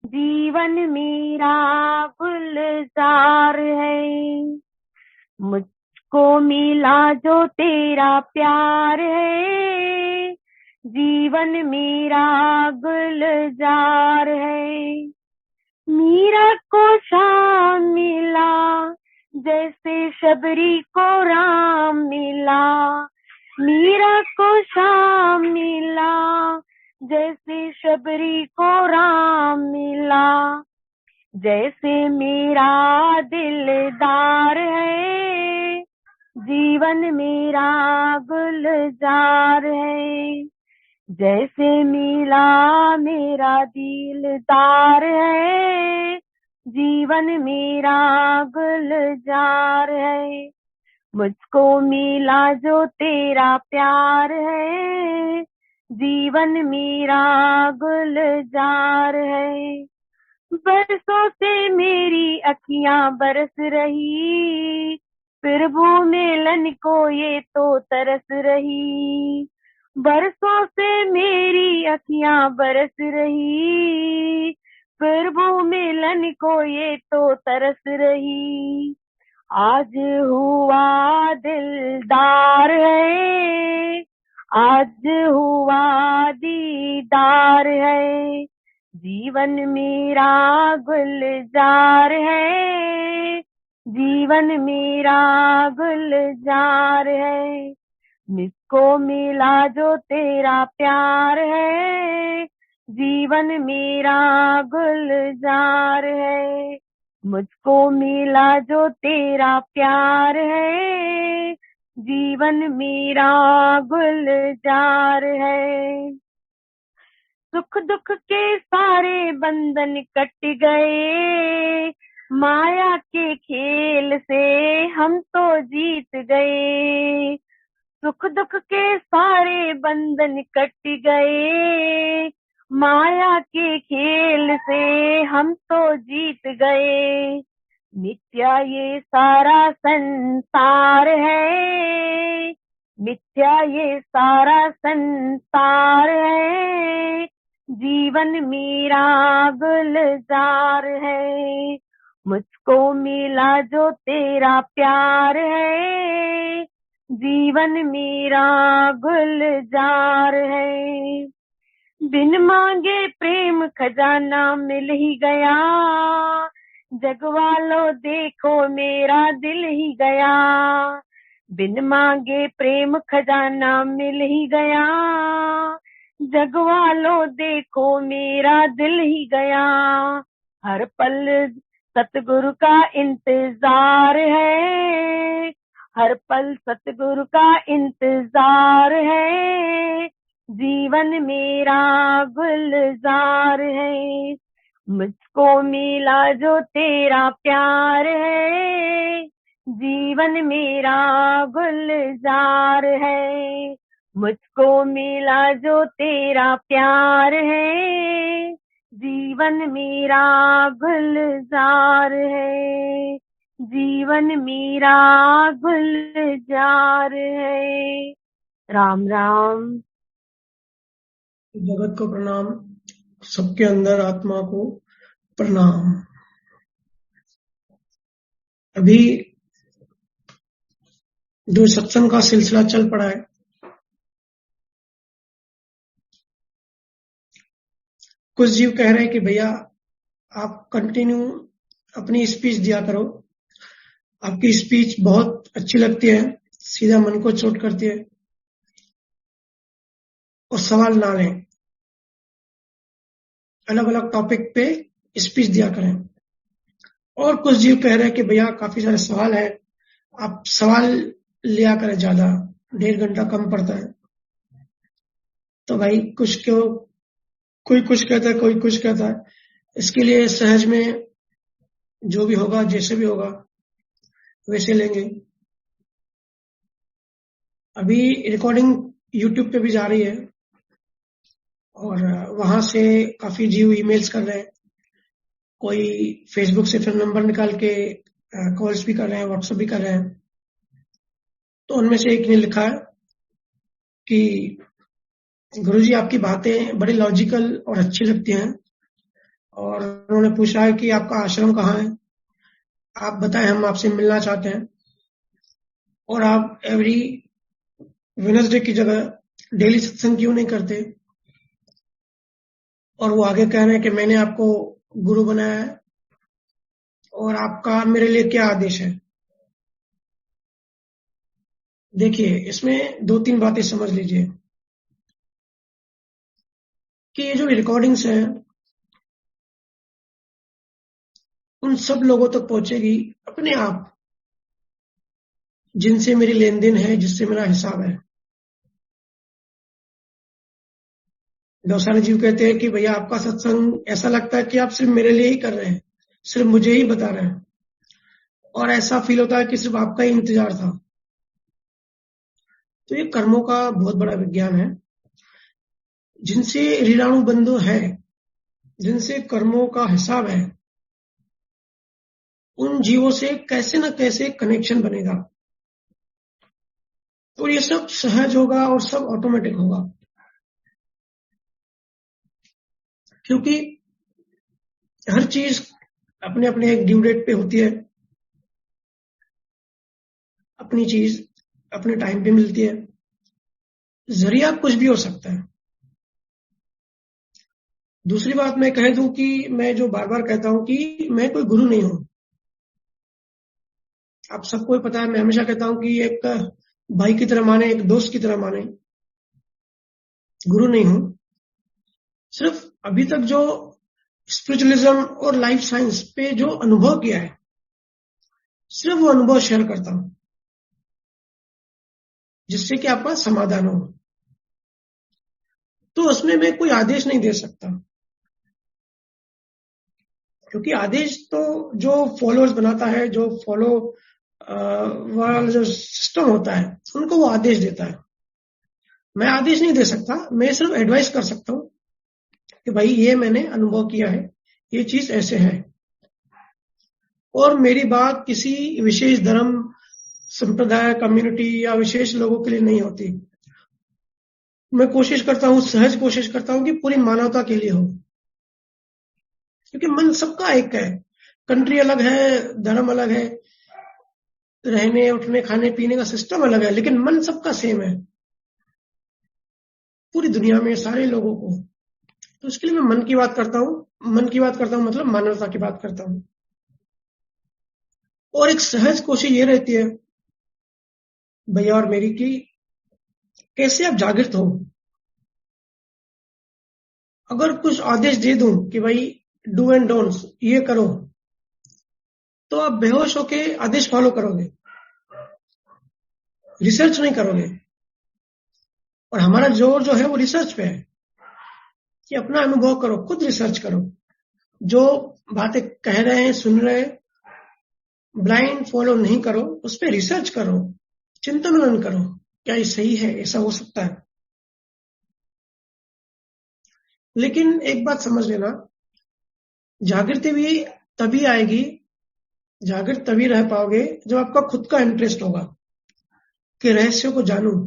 जीवन मेरा गुलजार है, मुझको मिला जो तेरा प्यार है। जीवन मेरा गुलजार है। मीरा को शाम मिला, जैसे शबरी को राम मिला। मीरा को शाम मिला, जैसे शबरी को राम मिला। जैसे मेरा दिलदार है, जीवन मेरा गुलजार है। जैसे मिला मेरा दिलदार है, जीवन मेरा गुलजार है। मुझको मिला जो तेरा प्यार है, जीवन मेरा गुलजार है। बरसों से मेरी अखियां बरस रही, फिर वो मिलन को ये तो तरस रही। बरसों से मेरी अखियां बरस रही, फिर वो मिलन को ये तो तरस रही। आज हुआ दिलदार है, आज हुआ दीदार है। जीवन मेरा गुलजार है, जीवन मेरा गुलजार है। मुझको मिला जो तेरा प्यार है, जीवन मेरा गुलजार है। मुझको मिला जो तेरा प्यार है, जीवन मेरा गुलजार है। सुख दुख के सारे बंधन कट गए, माया के खेल से हम तो जीत गए। सुख दुख के सारे बंधन कट गए, माया के खेल से हम तो जीत गए। मिथ्या ये सारा संसार है, मिथ्या ये सारा संसार है। जीवन मेरा गुलजार है, मुझको मिला जो तेरा प्यार है, जीवन मेरा गुलजार है। बिन मांगे प्रेम खजाना मिल ही गया, जग वालों देखो मेरा दिल ही गया। बिन मांगे प्रेम खजाना मिल ही गया, जग वालों देखो मेरा दिल ही गया। हर पल सतगुरु का इंतजार है, हर पल सतगुरु का इंतजार है। जीवन मेरा गुलजार है, मुझको मिला जो तेरा प्यार है। जीवन मेरा गुलजार है, मुझको मिला जो तेरा प्यार है। जीवन मेरा गुलजार है, जीवन मेरा गुलजार है। राम राम। जगत को प्रणाम, सबके अंदर आत्मा को प्रणाम। अभी जो सत्संग का सिलसिला चल पड़ा है, कुछ जीव कह रहे हैं कि भैया आप कंटिन्यू अपनी स्पीच दिया करो, आपकी स्पीच बहुत अच्छी लगती है, सीधा मन को चोट करती है, और सवाल ना लें, अलग अलग टॉपिक पे स्पीच दिया करें। और कुछ जीव कह रहे हैं कि भैया काफी सारे सवाल है, आप सवाल लिया करें, ज्यादा 1.5 घंटा कम पड़ता है। तो भाई कुछ क्यों, कोई कुछ कहता है, कोई कुछ कहता है। इसके लिए सहज में जो भी होगा, जैसे भी होगा वैसे लेंगे। अभी रिकॉर्डिंग YouTube पे भी जा रही है, और वहां से काफी जीव ईमेल्स कर रहे हैं, कोई फेसबुक से फिर नंबर निकाल के कॉल्स भी कर रहे हैं, व्हाट्सएप भी कर रहे हैं। तो उनमें से एक ने लिखा है कि गुरुजी आपकी बातें बड़ी लॉजिकल और अच्छी लगती हैं, और उन्होंने पूछा है कि आपका आश्रम कहाँ है, आप बताएं, हम आपसे मिलना चाहते हैं। और आप एवरी वेडनेसडे की जगह डेली सत्संग क्यों नहीं करते? और वो आगे कह रहे हैं कि मैंने आपको गुरु बनाया है और आपका मेरे लिए क्या आदेश है। देखिए, इसमें 2-3 बातें समझ लीजिए कि ये जो रिकॉर्डिंग्स हैं उन सब लोगों तक पहुंचेगी अपने आप जिनसे मेरी लेन देन है, जिससे मेरा हिसाब है। गौसारी जी कहते हैं कि भैया आपका सत्संग ऐसा लगता है कि आप सिर्फ मेरे लिए ही कर रहे हैं, सिर्फ मुझे ही बता रहे हैं, और ऐसा फील होता है कि सिर्फ आपका ही इंतजार था। तो ये कर्मों का बहुत बड़ा विज्ञान है। जिनसे ऋणाणु बंधु है, जिनसे कर्मों का हिसाब है, उन जीवों से कैसे न कैसे कनेक्शन बनेगा और ये सब सहज होगा और सब ऑटोमेटिक होगा। क्योंकि हर चीज अपने अपने एक ड्यू डेट पे होती है, अपनी चीज अपने टाइम पे मिलती है। जरिया कुछ भी हो सकता है। दूसरी बात मैं कह दूं कि मैं जो बार बार कहता हूं कि मैं कोई गुरु नहीं हूं। आप सबको पता है, मैं हमेशा कहता हूं कि एक भाई की तरह माने, एक दोस्त की तरह माने, गुरु नहीं हूं। सिर्फ अभी तक जो स्पिरिचुअलिज्म और लाइफ साइंस पे जो अनुभव किया है, सिर्फ वो अनुभव शेयर करता हूं जिससे कि आपका समाधान हो। तो उसमें मैं कोई आदेश नहीं दे सकता, क्योंकि आदेश तो जो फॉलोअर्स बनाता है, जो फॉलो वाला जो सिस्टम होता है, उनको वो आदेश देता है। मैं आदेश नहीं दे सकता, मैं सिर्फ एडवाइस कर सकता हूं कि भाई ये मैंने अनुभव किया है, ये चीज ऐसे है। और मेरी बात किसी विशेष धर्म, संप्रदाय, कम्युनिटी या विशेष लोगों के लिए नहीं होती। मैं कोशिश करता हूं, सहज कोशिश करता हूं कि पूरी मानवता के लिए हो, क्योंकि मन सबका एक है। कंट्री अलग है, धर्म अलग है, रहने उठने खाने पीने का सिस्टम अलग है, लेकिन मन सबका सेम है पूरी दुनिया में सारे लोगों को। तो इसके लिए मैं मन की बात करता हूं। मन की बात करता हूं मतलब मानवता की बात करता हूं। और एक सहज कोशिश ये रहती है भैया और मेरी की कैसे आप जागृत हो। अगर कुछ आदेश दे दूं कि भाई डू एंड डोंट्स ये करो, तो आप बेहोश होके आदेश फॉलो करोगे, रिसर्च नहीं करोगे। और हमारा जोर जो है वो रिसर्च पे है कि अपना अनुभव करो, खुद रिसर्च करो। जो बातें कह रहे हैं, सुन रहे हैं, ब्लाइंड फॉलो नहीं करो, उस पर रिसर्च करो, चिंतन मनन करो, क्या ये सही है, ऐसा हो सकता है। लेकिन एक बात समझ लेना, जागृति भी तभी आएगी, जागृत तभी रह पाओगे जब आपका खुद का इंटरेस्ट होगा कि रहस्य को जानूं,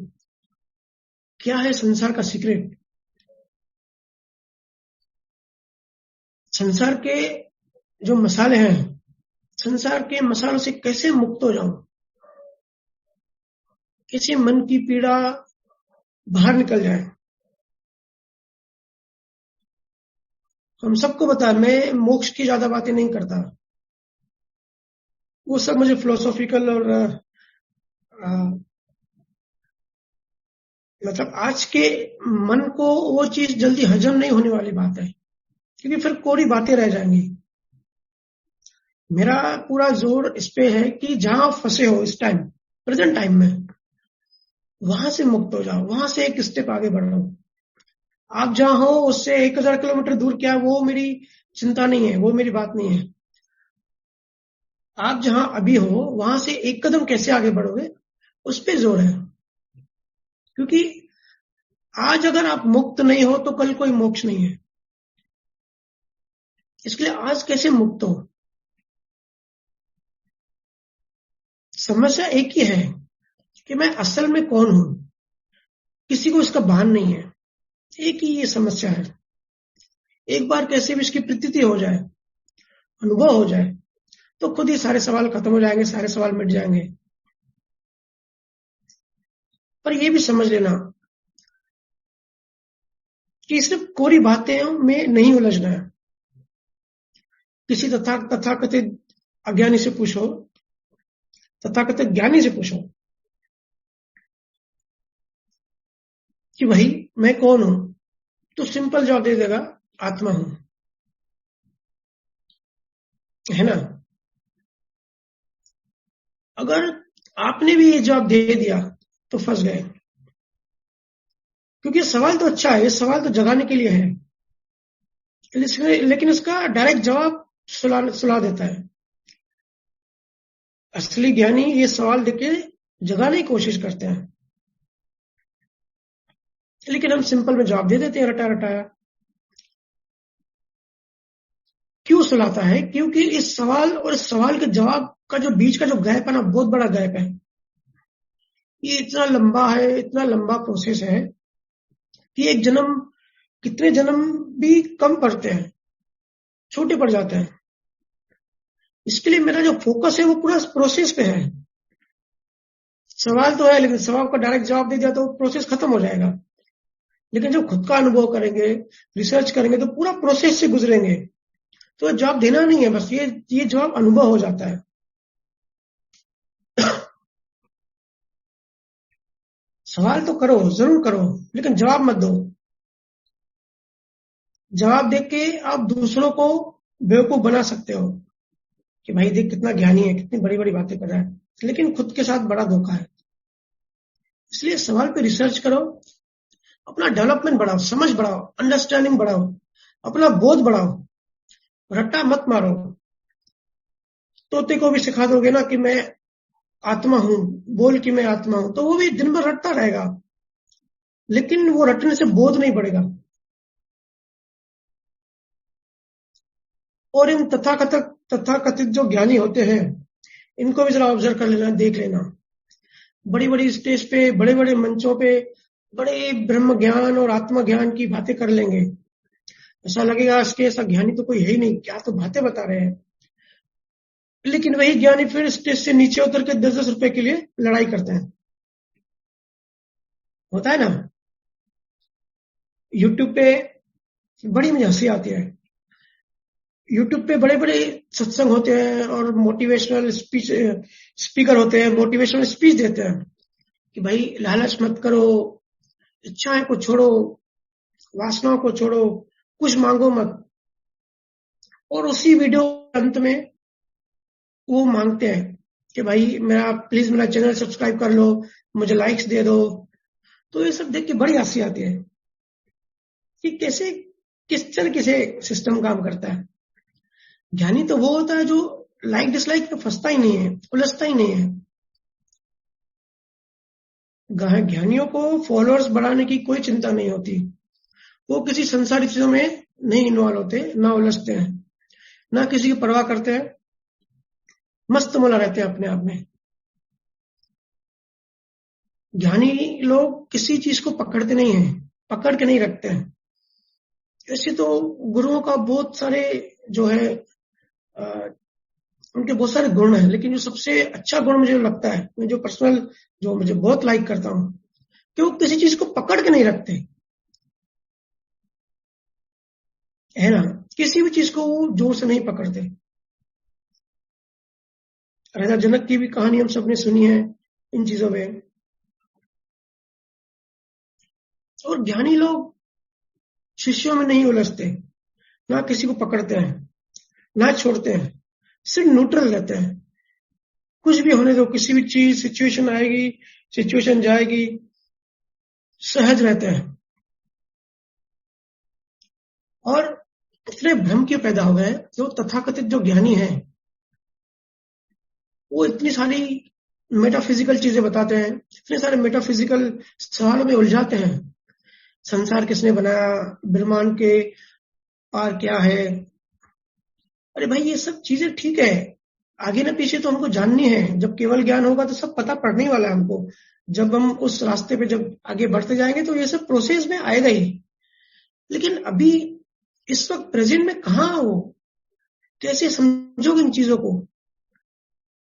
क्या है संसार का सीक्रेट, संसार के जो मसाले हैं, संसार के मसालों से कैसे मुक्त हो जाऊं, कैसे मन की पीड़ा बाहर निकल जाए। हम सबको पता है, मैं मोक्ष की ज्यादा बातें नहीं करता। वो सब मुझे फिलोसॉफिकल और मतलब आज के मन को वो चीज जल्दी हजम नहीं होने वाली बात है, क्योंकि फिर कोरी बातें रह जाएंगी। मेरा पूरा जोर इस पे है कि जहां फंसे हो इस टाइम, प्रेजेंट टाइम में, वहां से मुक्त हो जाओ, वहां से एक स्टेप आगे बढ़ो। आप जहां हो उससे 1000 किलोमीटर दूर क्या, वो मेरी चिंता नहीं है, वो मेरी बात नहीं है। आप जहां अभी हो वहां से एक कदम कैसे आगे बढ़ोगे, उस पे जोर है। क्योंकि आज अगर आप मुक्त नहीं हो तो कल कोई मोक्ष नहीं है। इसलिए आज कैसे मुक्त हो। समस्या एक ही है कि मैं असल में कौन हूं, किसी को इसका भान नहीं है। एक ही ये समस्या है। एक बार कैसे भी इसकी प्रतीति हो जाए, अनुभव हो जाए, तो खुद ही सारे सवाल खत्म हो जाएंगे, सारे सवाल मिट जाएंगे। पर ये भी समझ लेना कि सिर्फ कोरी बातें में नहीं उलझना है। किसी तथाकथित अज्ञानी से पूछो, तथाकथित ज्ञानी से पूछो कि भाई मैं कौन हूं, तो सिंपल जवाब दे देगा, आत्मा हूं, है ना। अगर आपने भी ये जवाब दे दिया तो फंस गए, क्योंकि सवाल तो अच्छा है, ये सवाल तो जगाने के लिए है, लेकिन इसका डायरेक्ट जवाब सुला देता है। असली ज्ञानी ये सवाल देके जगाने की कोशिश करते हैं, लेकिन हम सिंपल में जवाब दे देते हैं, रटा रटाया। क्यों सुलाता है? क्योंकि इस सवाल और इस सवाल के जवाब का जो बीच का जो गैप है ना, बहुत बड़ा गैप है। ये इतना लंबा है, इतना लंबा प्रोसेस है कि एक जन्म, कितने जन्म भी कम पड़ते हैं, छोटे पड़ जाते हैं। इसके लिए मेरा जो फोकस है वो पूरा प्रोसेस पे है। सवाल तो है, लेकिन सवाल का डायरेक्ट जवाब दे दिया तो प्रोसेस खत्म हो जाएगा। लेकिन जब खुद का अनुभव करेंगे, रिसर्च करेंगे, तो पूरा प्रोसेस से गुजरेंगे, तो जवाब देना नहीं है, बस ये जवाब अनुभव हो जाता है। सवाल तो करो, जरूर करो, लेकिन जवाब मत दो। जवाब देके आप दूसरों को बेवकूफ बना सकते हो कि भाई देख कितना ज्ञानी है, कितनी बड़ी बड़ी बातें कर रहा है, लेकिन खुद के साथ बड़ा धोखा है। इसलिए सवाल पे रिसर्च करो, अपना डेवलपमेंट बढ़ाओ, समझ बढ़ाओ, अंडरस्टैंडिंग बढ़ाओ, अपना बोध बढ़ाओ, रट्टा मत मारो। तोते को भी सिखा दोगे ना कि मैं आत्मा हूं, बोल कि मैं आत्मा हूं, तो वो भी दिन भर रटता रहेगा, लेकिन वो रटने से बोध नहीं बढ़ेगा। और इन तथाकथित जो ज्ञानी होते हैं, इनको भी जरा ऑब्जर्व कर लेना, देख लेना। बड़ी बड़ी स्टेज पे, बड़े बड़े मंचों पे बड़े ब्रह्म ज्ञान और आत्मा ज्ञान की बातें कर लेंगे, ऐसा लगेगा इसके ऐसा ज्ञानी तो कोई है ही नहीं, क्या तो बातें बता रहे हैं। लेकिन वही ज्ञानी फिर स्टेज से नीचे उतर के 10-10 रुपए के लिए लड़ाई करते हैं। होता है ना, यूट्यूब पे बड़ी मुझे हंसी आती है। यूट्यूब पे बड़े बड़े सत्संग होते हैं और मोटिवेशनल स्पीकर होते हैं, मोटिवेशनल स्पीच देते हैं कि भाई लालच मत करो, इच्छाएं को छोड़ो, वासनाओं को छोड़ो, कुछ मांगो मत। और उसी वीडियो के अंत में वो मांगते हैं कि भाई प्लीज मेरा चैनल सब्सक्राइब कर लो, मुझे लाइक्स दे दो। तो ये सब देख के बड़ी हंसी आती है कि कैसे, किस तरह से सिस्टम काम करता है। ज्ञानी तो वो होता है जो लाइक डिसलाइक में फंसता ही नहीं है, उलझता ही नहीं है। ज्ञानियों को फॉलोअर्स बढ़ाने की कोई चिंता नहीं होती, वो किसी संसारिक चीजों में नहीं इन्वॉल्व होते, ना उलझते हैं, ना किसी की परवाह करते हैं, मस्त मौला रहते हैं अपने आप में। ज्ञानी लोग किसी चीज को पकड़ते नहीं हैं, पकड़ के नहीं रखते हैं। ऐसे तो गुरुओं का बहुत सारे जो है उनके बहुत सारे गुण हैं, लेकिन जो सबसे अच्छा गुण मुझे लगता है, मैं जो पर्सनल जो मुझे बहुत लाइक करता हूं, कि वो किसी चीज को पकड़ के नहीं रखते, है ना। किसी भी चीज को वो जोर से नहीं पकड़ते। राजा जनक की भी कहानी हम सबने सुनी है इन चीजों में। और ज्ञानी लोग शिष्यों में नहीं उलझते, ना किसी को पकड़ते हैं, ना छोड़ते हैं, सिर्फ न्यूट्रल रहते हैं। कुछ भी होने दो, किसी भी चीज, सिचुएशन आएगी, सिचुएशन जाएगी, सहज रहते हैं। और इतने भ्रम क्यों पैदा हो गए? जो तथाकथित जो ज्ञानी हैं, वो इतनी सारी मेटाफिजिकल चीजें बताते हैं, इतने सारे मेटाफिजिकल सवालों में उलझाते हैं। संसार किसने बनाया, ब्रह्मांड के पार क्या है। अरे भाई ये सब चीजें ठीक है, आगे ना पीछे तो हमको जाननी है। जब केवल ज्ञान होगा तो सब पता पड़ने वाला है हमको। जब हम उस रास्ते पे जब आगे बढ़ते जाएंगे तो ये सब प्रोसेस में आएगा ही। लेकिन अभी इस वक्त प्रेजेंट में कहाँ हो, कैसे समझोगे इन चीजों को?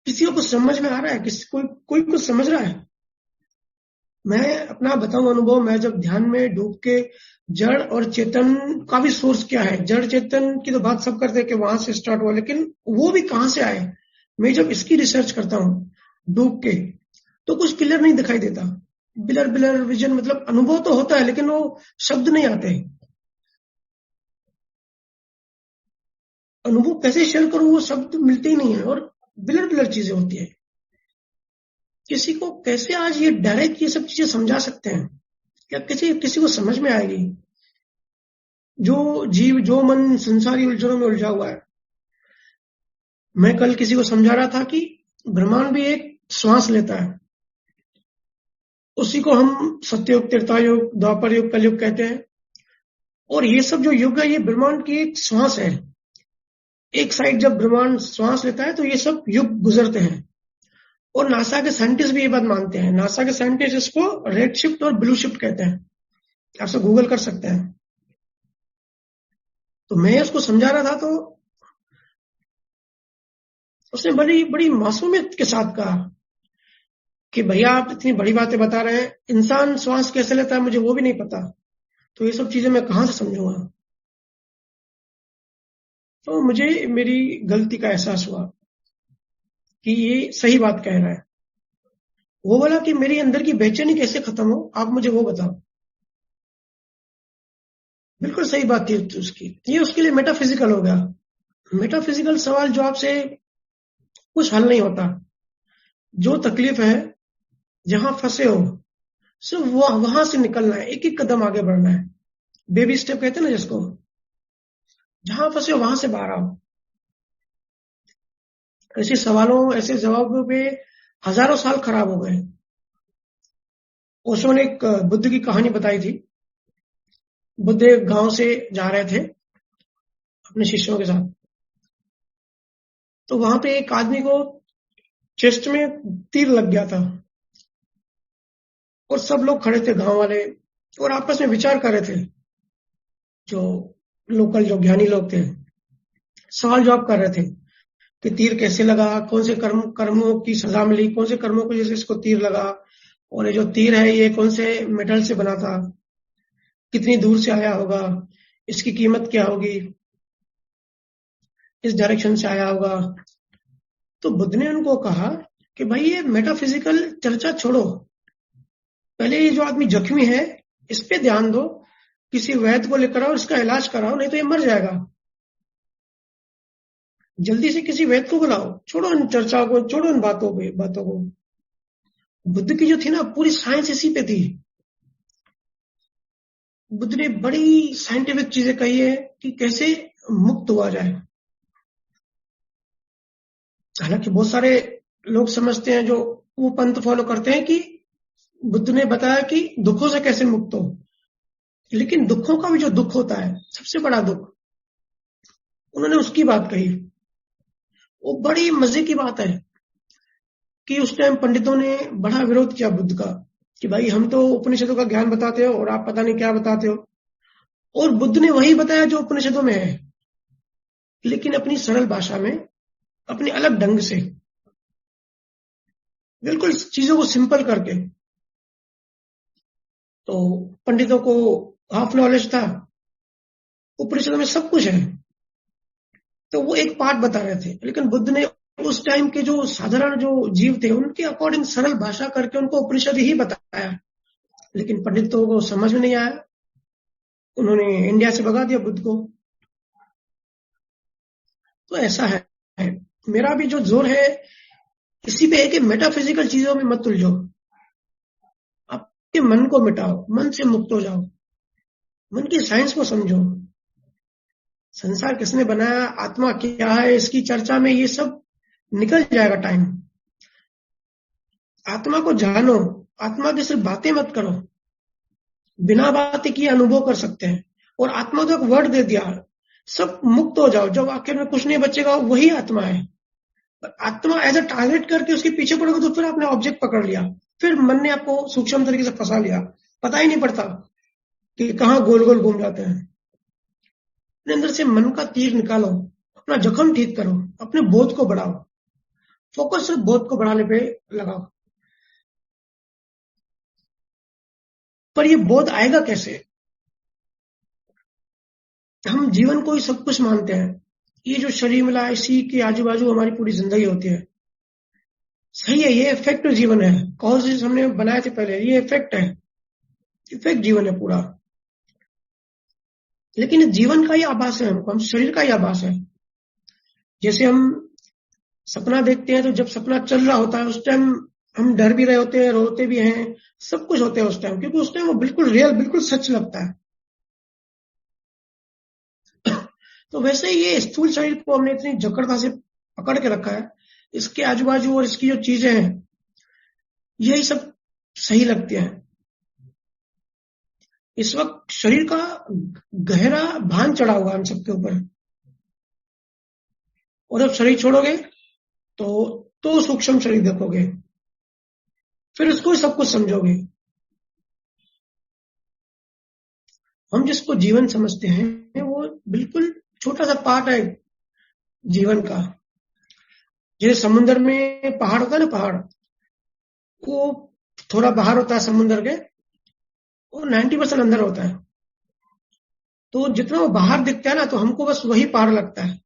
किसी को कुछ समझ में आ रहा है? कोई कुछ समझ रहा है? मैं अपना बताऊं अनुभव, मैं जब ध्यान में डूब के जड़ और चेतन का भी सोर्स क्या है, जड़ चेतन की तो बात सब करते हैं कि वहां से स्टार्ट हुआ, लेकिन वो भी कहां से आए, मैं जब इसकी रिसर्च करता हूं डूब के, तो कुछ क्लियर नहीं दिखाई देता। बिलर बिलर विजन, मतलब अनुभव तो होता है लेकिन वो शब्द नहीं आते। अनुभव कैसे शेयर करूं, वो शब्द मिलते ही नहीं है और बिलर बिलर चीजें होती है। किसी को कैसे आज ये डायरेक्ट ये सब चीजें समझा सकते हैं? क्या किसी को समझ में आएगी? जो जीव, जो मन संसारी उलझनों में उलझा हुआ है। मैं कल किसी को समझा रहा था कि ब्रह्मांड भी एक श्वास लेता है, उसी को हम सत्ययुग, त्रेता युग, द्वापर युग, कलयुग कहते हैं। और ये सब जो युग है, ये ब्रह्मांड की एक श्वास है। एक साइड जब ब्रह्मांड श्वास लेता है तो ये सब युग गुजरते हैं। और नासा के साइंटिस्ट भी ये बात मानते हैं। नासा के साइंटिस्ट इसको रेड शिफ्ट और ब्लू शिफ्ट कहते हैं, आप सब गूगल कर सकते हैं। तो मैं उसको समझा रहा था तो उसने बड़ी बड़ी मासूमियत के साथ कहा कि भैया आप इतनी बड़ी बातें बता रहे हैं, इंसान श्वास कैसे लेता है मुझे वो भी नहीं पता, तो ये सब चीजें मैं कहां से समझूंगा? तो मुझे मेरी गलती का एहसास हुआ कि ये सही बात कह रहा है। वो बोला कि मेरी अंदर की बेचैनी कैसे खत्म हो, आप मुझे वो बताओ। बिल्कुल सही बात थी उसकी। ये उसके लिए मेटाफिजिकल हो गया। मेटाफिजिकल सवाल जवाब से कुछ हल नहीं होता। जो तकलीफ है, जहां फंसे हो, सिर्फ वहां से निकलना है, एक एक कदम आगे बढ़ना है। बेबी स्टेप कहते हैं ना जिसको। जहां फंसे हो वहां से बाहर आओ। ऐसे सवालों, ऐसे जवाबों पे हजारों साल खराब हो गए। ओशो ने एक बुद्ध की कहानी बताई थी। बुद्ध एक गांव से जा रहे थे अपने शिष्यों के साथ, तो वहां पे एक आदमी को चेस्ट में तीर लग गया था और सब लोग खड़े थे, गांव वाले, और आपस में विचार कर रहे थे। जो लोकल, जो ज्ञानी लोग थे, सवाल जवाब कर रहे थे कि तीर कैसे लगा, कौन से कर्मों की सजा मिली, कौन से कर्मों को जैसे इसको तीर लगा, और ये जो तीर है ये कौन से मेटल से बना था, कितनी दूर से आया होगा, इसकी कीमत क्या होगी, इस डायरेक्शन से आया होगा। तो बुद्ध ने उनको कहा कि भाई ये मेटाफिजिकल चर्चा छोड़ो, पहले ये जो आदमी जख्मी है इस पे ध्यान दो, किसी वैद्य को लेकर आओ, इसका इलाज कराओ, नहीं तो ये मर जाएगा। जल्दी से किसी वैद्य को बुलाओ, छोड़ो इन चर्चाओं को, छोड़ो इन बातों को। बुद्ध की जो थी ना, पूरी साइंस इसी पे थी। बुद्ध ने बड़ी साइंटिफिक चीजें कही है कि कैसे मुक्त हुआ जाए। हालांकि बहुत सारे लोग समझते हैं, जो वो पंथ फॉलो करते हैं, कि बुद्ध ने बताया कि दुखों से कैसे मुक्त हो, लेकिन दुखों का भी जो दुख होता है, सबसे बड़ा दुख, उन्होंने उसकी बात कही। वो बड़ी मजे की बात है कि उस टाइम पंडितों ने बड़ा विरोध किया बुद्ध का कि भाई हम तो उपनिषदों का ज्ञान बताते हो और आप पता नहीं क्या बताते हो। और बुद्ध ने वही बताया जो उपनिषदों में है, लेकिन अपनी सरल भाषा में, अपने अलग ढंग से, बिल्कुल चीजों को सिंपल करके। तो पंडितों को हाफ नॉलेज था, उपनिषदों में सब कुछ है, तो वो एक पार्ट बता रहे थे, लेकिन बुद्ध ने उस टाइम के जो साधारण जो जीव थे उनके अकॉर्डिंग सरल भाषा करके उनको उपनिषद ही बताया। लेकिन पंडितों को समझ में नहीं आया, उन्होंने इंडिया से भगा दिया बुद्ध को। तो ऐसा है। मेरा भी जो जोर है इसी पे है कि मेटाफिजिकल चीजों में मत उलझो, आपके मन को मिटाओ, मन से मुक्त हो जाओ, मन की साइंस को समझो। संसार किसने बनाया, आत्मा क्या है, इसकी चर्चा में ये सब निकल जाएगा टाइम। आत्मा को जानो, आत्मा की सिर्फ बातें मत करो, बिना बातें किए अनुभव कर सकते हैं। और आत्मा को एक वर्ड दे दिया, सब मुक्त हो जाओ, जब आखिर में कुछ नहीं बचेगा वही आत्मा है। आत्मा एज अ टारगेट करके उसके पीछे पड़ोगे तो फिर आपने ऑब्जेक्ट पकड़ लिया, फिर मन ने आपको सूक्ष्म तरीके से फंसा लिया, पता ही नहीं पड़ता कि कहां गोल गोल घूम जाते हैं। अपने अंदर से मन का तीर निकालो, अपना जख्म ठीक करो, अपने बोध को बढ़ाओ, फोकस सिर्फ बोध को बढ़ाने पे लगाओ। पर ये बोध आएगा कैसे? हम जीवन को ही सब कुछ मानते हैं। ये जो शरीर मिला है, इसी के आजू बाजू हमारी पूरी जिंदगी होती है। सही है, ये इफेक्ट जीवन है। कॉजेज हमने बनाए थे पहले, ये इफेक्ट है, इफेक्ट जीवन है पूरा। लेकिन जीवन का ही आभास है हमको, हम शरीर का ही आभास है। जैसे हम सपना देखते हैं, तो जब सपना चल रहा होता है उस टाइम हम डर भी रहे होते हैं, रोते भी हैं, सब कुछ होते हैं उस टाइम, क्योंकि उस टाइम वो बिल्कुल रियल, बिल्कुल सच लगता है। तो वैसे ही ये स्थूल शरीर को हमने इतनी जकड़ता से पकड़ के रखा है, इसके आजू बाजू और इसकी जो चीजें हैं यही सब सही लगती हैं। इस वक्त शरीर का गहरा भान चढ़ा हुआ हम सबके ऊपर, और जब शरीर छोड़ोगे तो सूक्ष्म शरीर देखोगे, फिर उसको ही सब कुछ समझोगे। हम जिसको जीवन समझते हैं वो बिल्कुल छोटा सा पार्ट है जीवन का। जैसे समुद्र में पहाड़ होता है ना, पहाड़ वो थोड़ा बाहर होता है समुद्र के, वो 90% अंदर होता है। तो जितना वो बाहर दिखता है ना, तो हमको बस वही पहाड़ लगता है।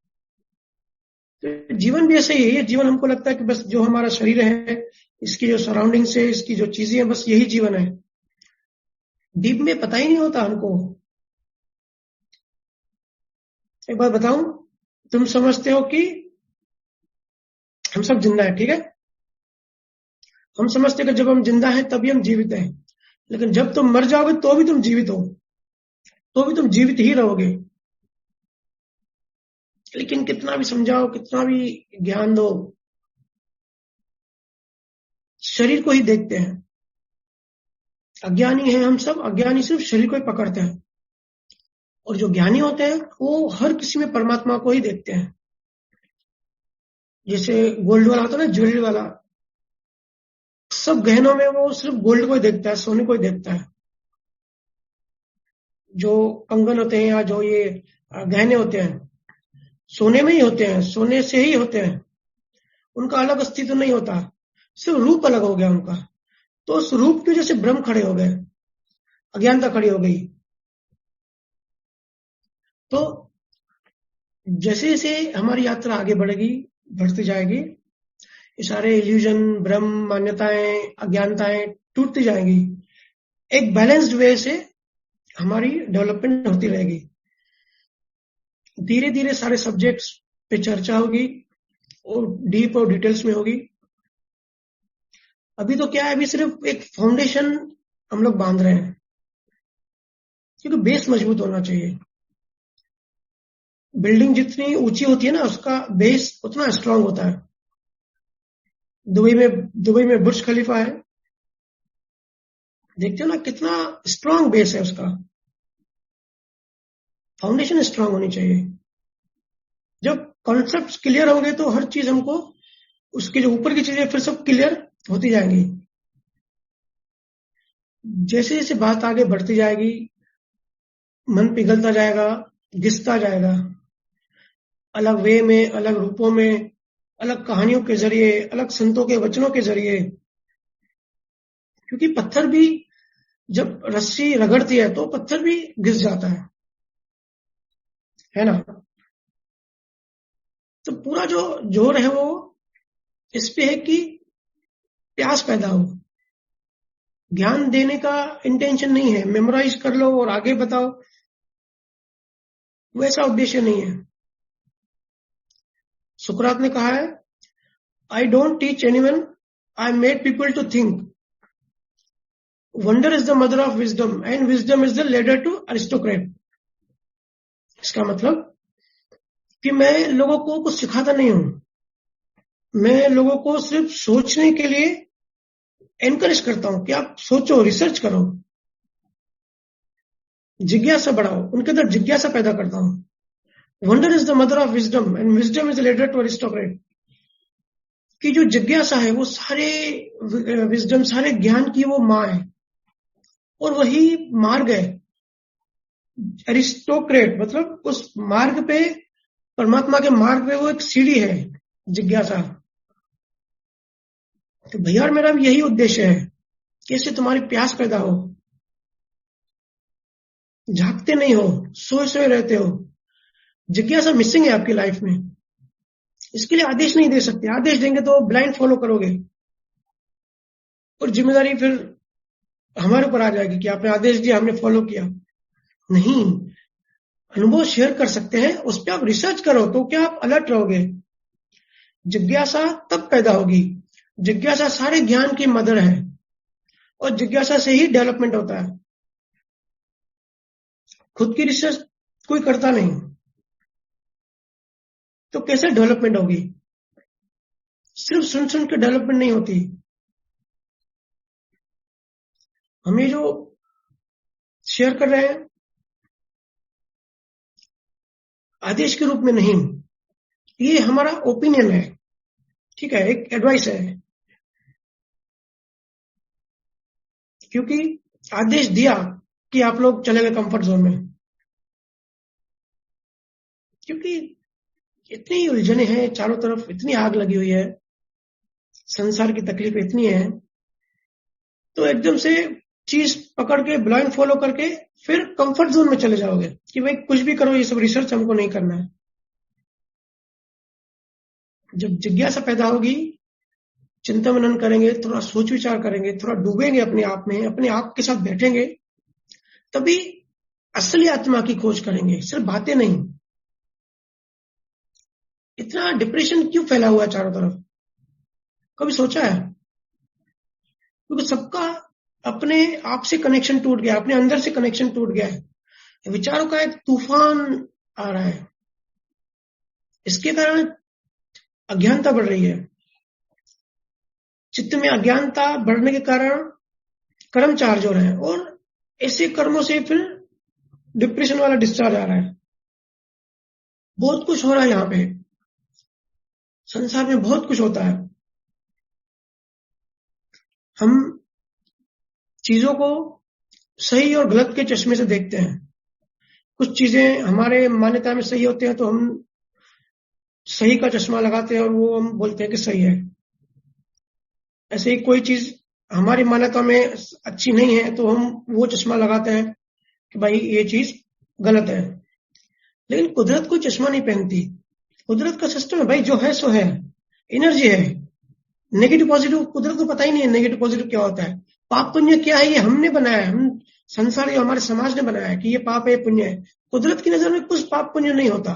तो जीवन भी ऐसे ही है। जीवन हमको लगता है कि बस जो हमारा शरीर है, इसकी जो सराउंडिंग्स है, इसकी जो चीजें हैं, बस यही जीवन है। डीप में पता ही नहीं होता हमको। एक बात बताऊं, तुम समझते हो कि हम सब जिंदा है, ठीक है? हम समझते हैं कि जब हम जिंदा हैं तभी हम जीवित हैं, लेकिन जब तुम मर जाओगे तो भी तुम जीवित हो, तो भी तुम जीवित ही रहोगे। लेकिन कितना भी समझाओ, कितना भी ज्ञान दो, शरीर को ही देखते हैं। अज्ञानी हैं हम सब, अज्ञानी सिर्फ शरीर को ही पकड़ते हैं, और जो ज्ञानी होते हैं वो हर किसी में परमात्मा को ही देखते हैं। जैसे गोल्ड वाला होता है ना, ज्वेलरी वाला, सब गहनों में वो सिर्फ गोल्ड को ही देखता है, सोने को ही देखता है। जो कंगन होते हैं या जो ये गहने होते हैं, सोने में ही होते हैं, सोने से ही होते हैं, उनका अलग अस्तित्व नहीं होता, सिर्फ रूप अलग हो गया उनका। तो उस रूप की वजह से भ्रम खड़े हो गए, अज्ञानता खड़ी हो गई। तो जैसे जैसे हमारी यात्रा आगे बढ़ेगी, बढ़ती जाएगी, ये सारे इल्यूजन, भ्रम, मान्यताएं, अज्ञानताएं टूटती जाएंगी। एक बैलेंस्ड वे से हमारी डेवलपमेंट होती रहेगी। धीरे धीरे सारे सब्जेक्ट्स पे चर्चा होगी और डीप और डिटेल्स में होगी। अभी तो क्या है, अभी सिर्फ एक फाउंडेशन हम लोग बांध रहे हैं, क्योंकि बेस मजबूत होना चाहिए। बिल्डिंग जितनी ऊंची होती है ना, उसका बेस उतना स्ट्रांग होता है। दुबई में बुर्ज खलीफा है, देखते हो ना कितना स्ट्रांग बेस है उसका। फाउंडेशन स्ट्रांग होनी चाहिए। जब कॉन्सेप्ट्स क्लियर होंगे तो हर चीज हमको, उसके जो ऊपर की चीजें फिर सब क्लियर होती जाएंगी। जैसे जैसे बात आगे बढ़ती जाएगी, मन पिघलता जाएगा, घिसता जाएगा, अलग वे में, अलग रूपों में, अलग कहानियों के जरिए, अलग संतों के वचनों के जरिए। क्योंकि पत्थर भी जब रस्सी रगड़ती है तो पत्थर भी घिस जाता है ना? तो पूरा जो जोर है वो इस पे है कि प्यास पैदा हो। ज्ञान देने का इंटेंशन नहीं है मेमोराइज कर लो और आगे बताओ, वैसा उद्देश्य नहीं है। सुकरात ने कहा है, I don't teach anyone, I made people to think. Wonder is the mother of wisdom and wisdom is the ladder to aristocrat. इसका मतलब कि मैं लोगों को कुछ सिखाता नहीं हूं, मैं लोगों को सिर्फ सोचने के लिए एनकरेज करता हूं कि आप सोचो, रिसर्च करो, जिज्ञासा बढ़ाओ, उनके अंदर जिज्ञासा पैदा करता हूं। Wonder is the mother of wisdom and wisdom is the ladder to aristocrat. की जो जिज्ञासा है वो सारे विजडम, सारे ज्ञान की वो माँ है, और वही मार्ग है एरिस्टोक्रेट, मतलब उस मार्ग पे, परमात्मा के मार्ग पे वो एक सीढ़ी है, जिज्ञासा। तो भैया और मेरा भी यही उद्देश्य है, कैसे तुम्हारी प्यास पैदा हो। झांकते नहीं हो, सोए सोए रहते हो, जिज्ञासा मिसिंग है आपकी लाइफ में। इसके लिए आदेश नहीं दे सकते, आदेश देंगे तो ब्लाइंड फॉलो करोगे और जिम्मेदारी फिर हमारे ऊपर आ जाएगी कि आपने आदेश दिया, हमने फॉलो किया। नहीं, अनुभव शेयर कर सकते हैं, उस पर आप रिसर्च करो तो क्या आप अलर्ट रहोगे। जिज्ञासा तब पैदा होगी, जिज्ञासा सारे ज्ञान की मदर है और जिज्ञासा से ही डेवलपमेंट होता है। खुद की रिसर्च कोई करता नहीं तो कैसे डेवलपमेंट होगी। सिर्फ सुन सुन के डेवलपमेंट नहीं होती। हम ये जो शेयर कर रहे हैं आदेश के रूप में नहीं, ये हमारा ओपिनियन है, ठीक है, एक एडवाइस है। क्योंकि आदेश दिया कि आप लोग चले गए कंफर्ट जोन में, क्योंकि इतनी उलझने हैं चारों तरफ, इतनी आग लगी हुई है, संसार की तकलीफ इतनी है, तो एकदम से चीज पकड़ के ब्लाइंड फॉलो करके फिर कंफर्ट जोन में चले जाओगे कि भाई कुछ भी करो, ये सब रिसर्च हमको नहीं करना है। जब जिज्ञासा पैदा होगी, चिंता मनन करेंगे, थोड़ा सोच विचार करेंगे, थोड़ा डूबेंगे अपने आप में, अपने आप के साथ बैठेंगे, तभी असली आत्मा की खोज करेंगे, सिर्फ बातें नहीं। इतना डिप्रेशन क्यों फैला हुआ है चारों तरफ, कभी सोचा है? क्योंकि सबका अपने आप से कनेक्शन टूट गया, अपने अंदर से कनेक्शन टूट गया है। विचारों का एक तूफान आ रहा है, इसके कारण अज्ञानता बढ़ रही है। चित्त में अज्ञानता बढ़ने के कारण कर्म चार्ज हो रहे हैं और ऐसे कर्मों से फिर डिप्रेशन वाला डिस्चार्ज आ रहा है। बहुत कुछ हो रहा है यहाँ पे, संसार में बहुत कुछ होता है। हम चीजों को सही और गलत के चश्मे से देखते हैं। कुछ चीजें हमारे मान्यता में सही होते हैं तो हम सही का चश्मा लगाते हैं और वो हम बोलते हैं कि सही है। ऐसे ही कोई चीज हमारी मान्यता में अच्छी नहीं है तो हम वो चश्मा लगाते हैं कि भाई ये चीज गलत है। लेकिन कुदरत कोई चश्मा नहीं पहनती। कुदरत का सिस्टम है भाई, जो है सो है, एनर्जी है। नेगेटिव पॉजिटिव कुदरत को पता ही नहीं है, नेगेटिव पॉजिटिव क्या होता है, पाप पुण्य क्या है, ये हमने बनाया है, हम संसार या हमारे समाज ने बनाया है कि ये पाप है, ये पुण्य है। कुदरत की नजर में कुछ पाप पुण्य नहीं होता।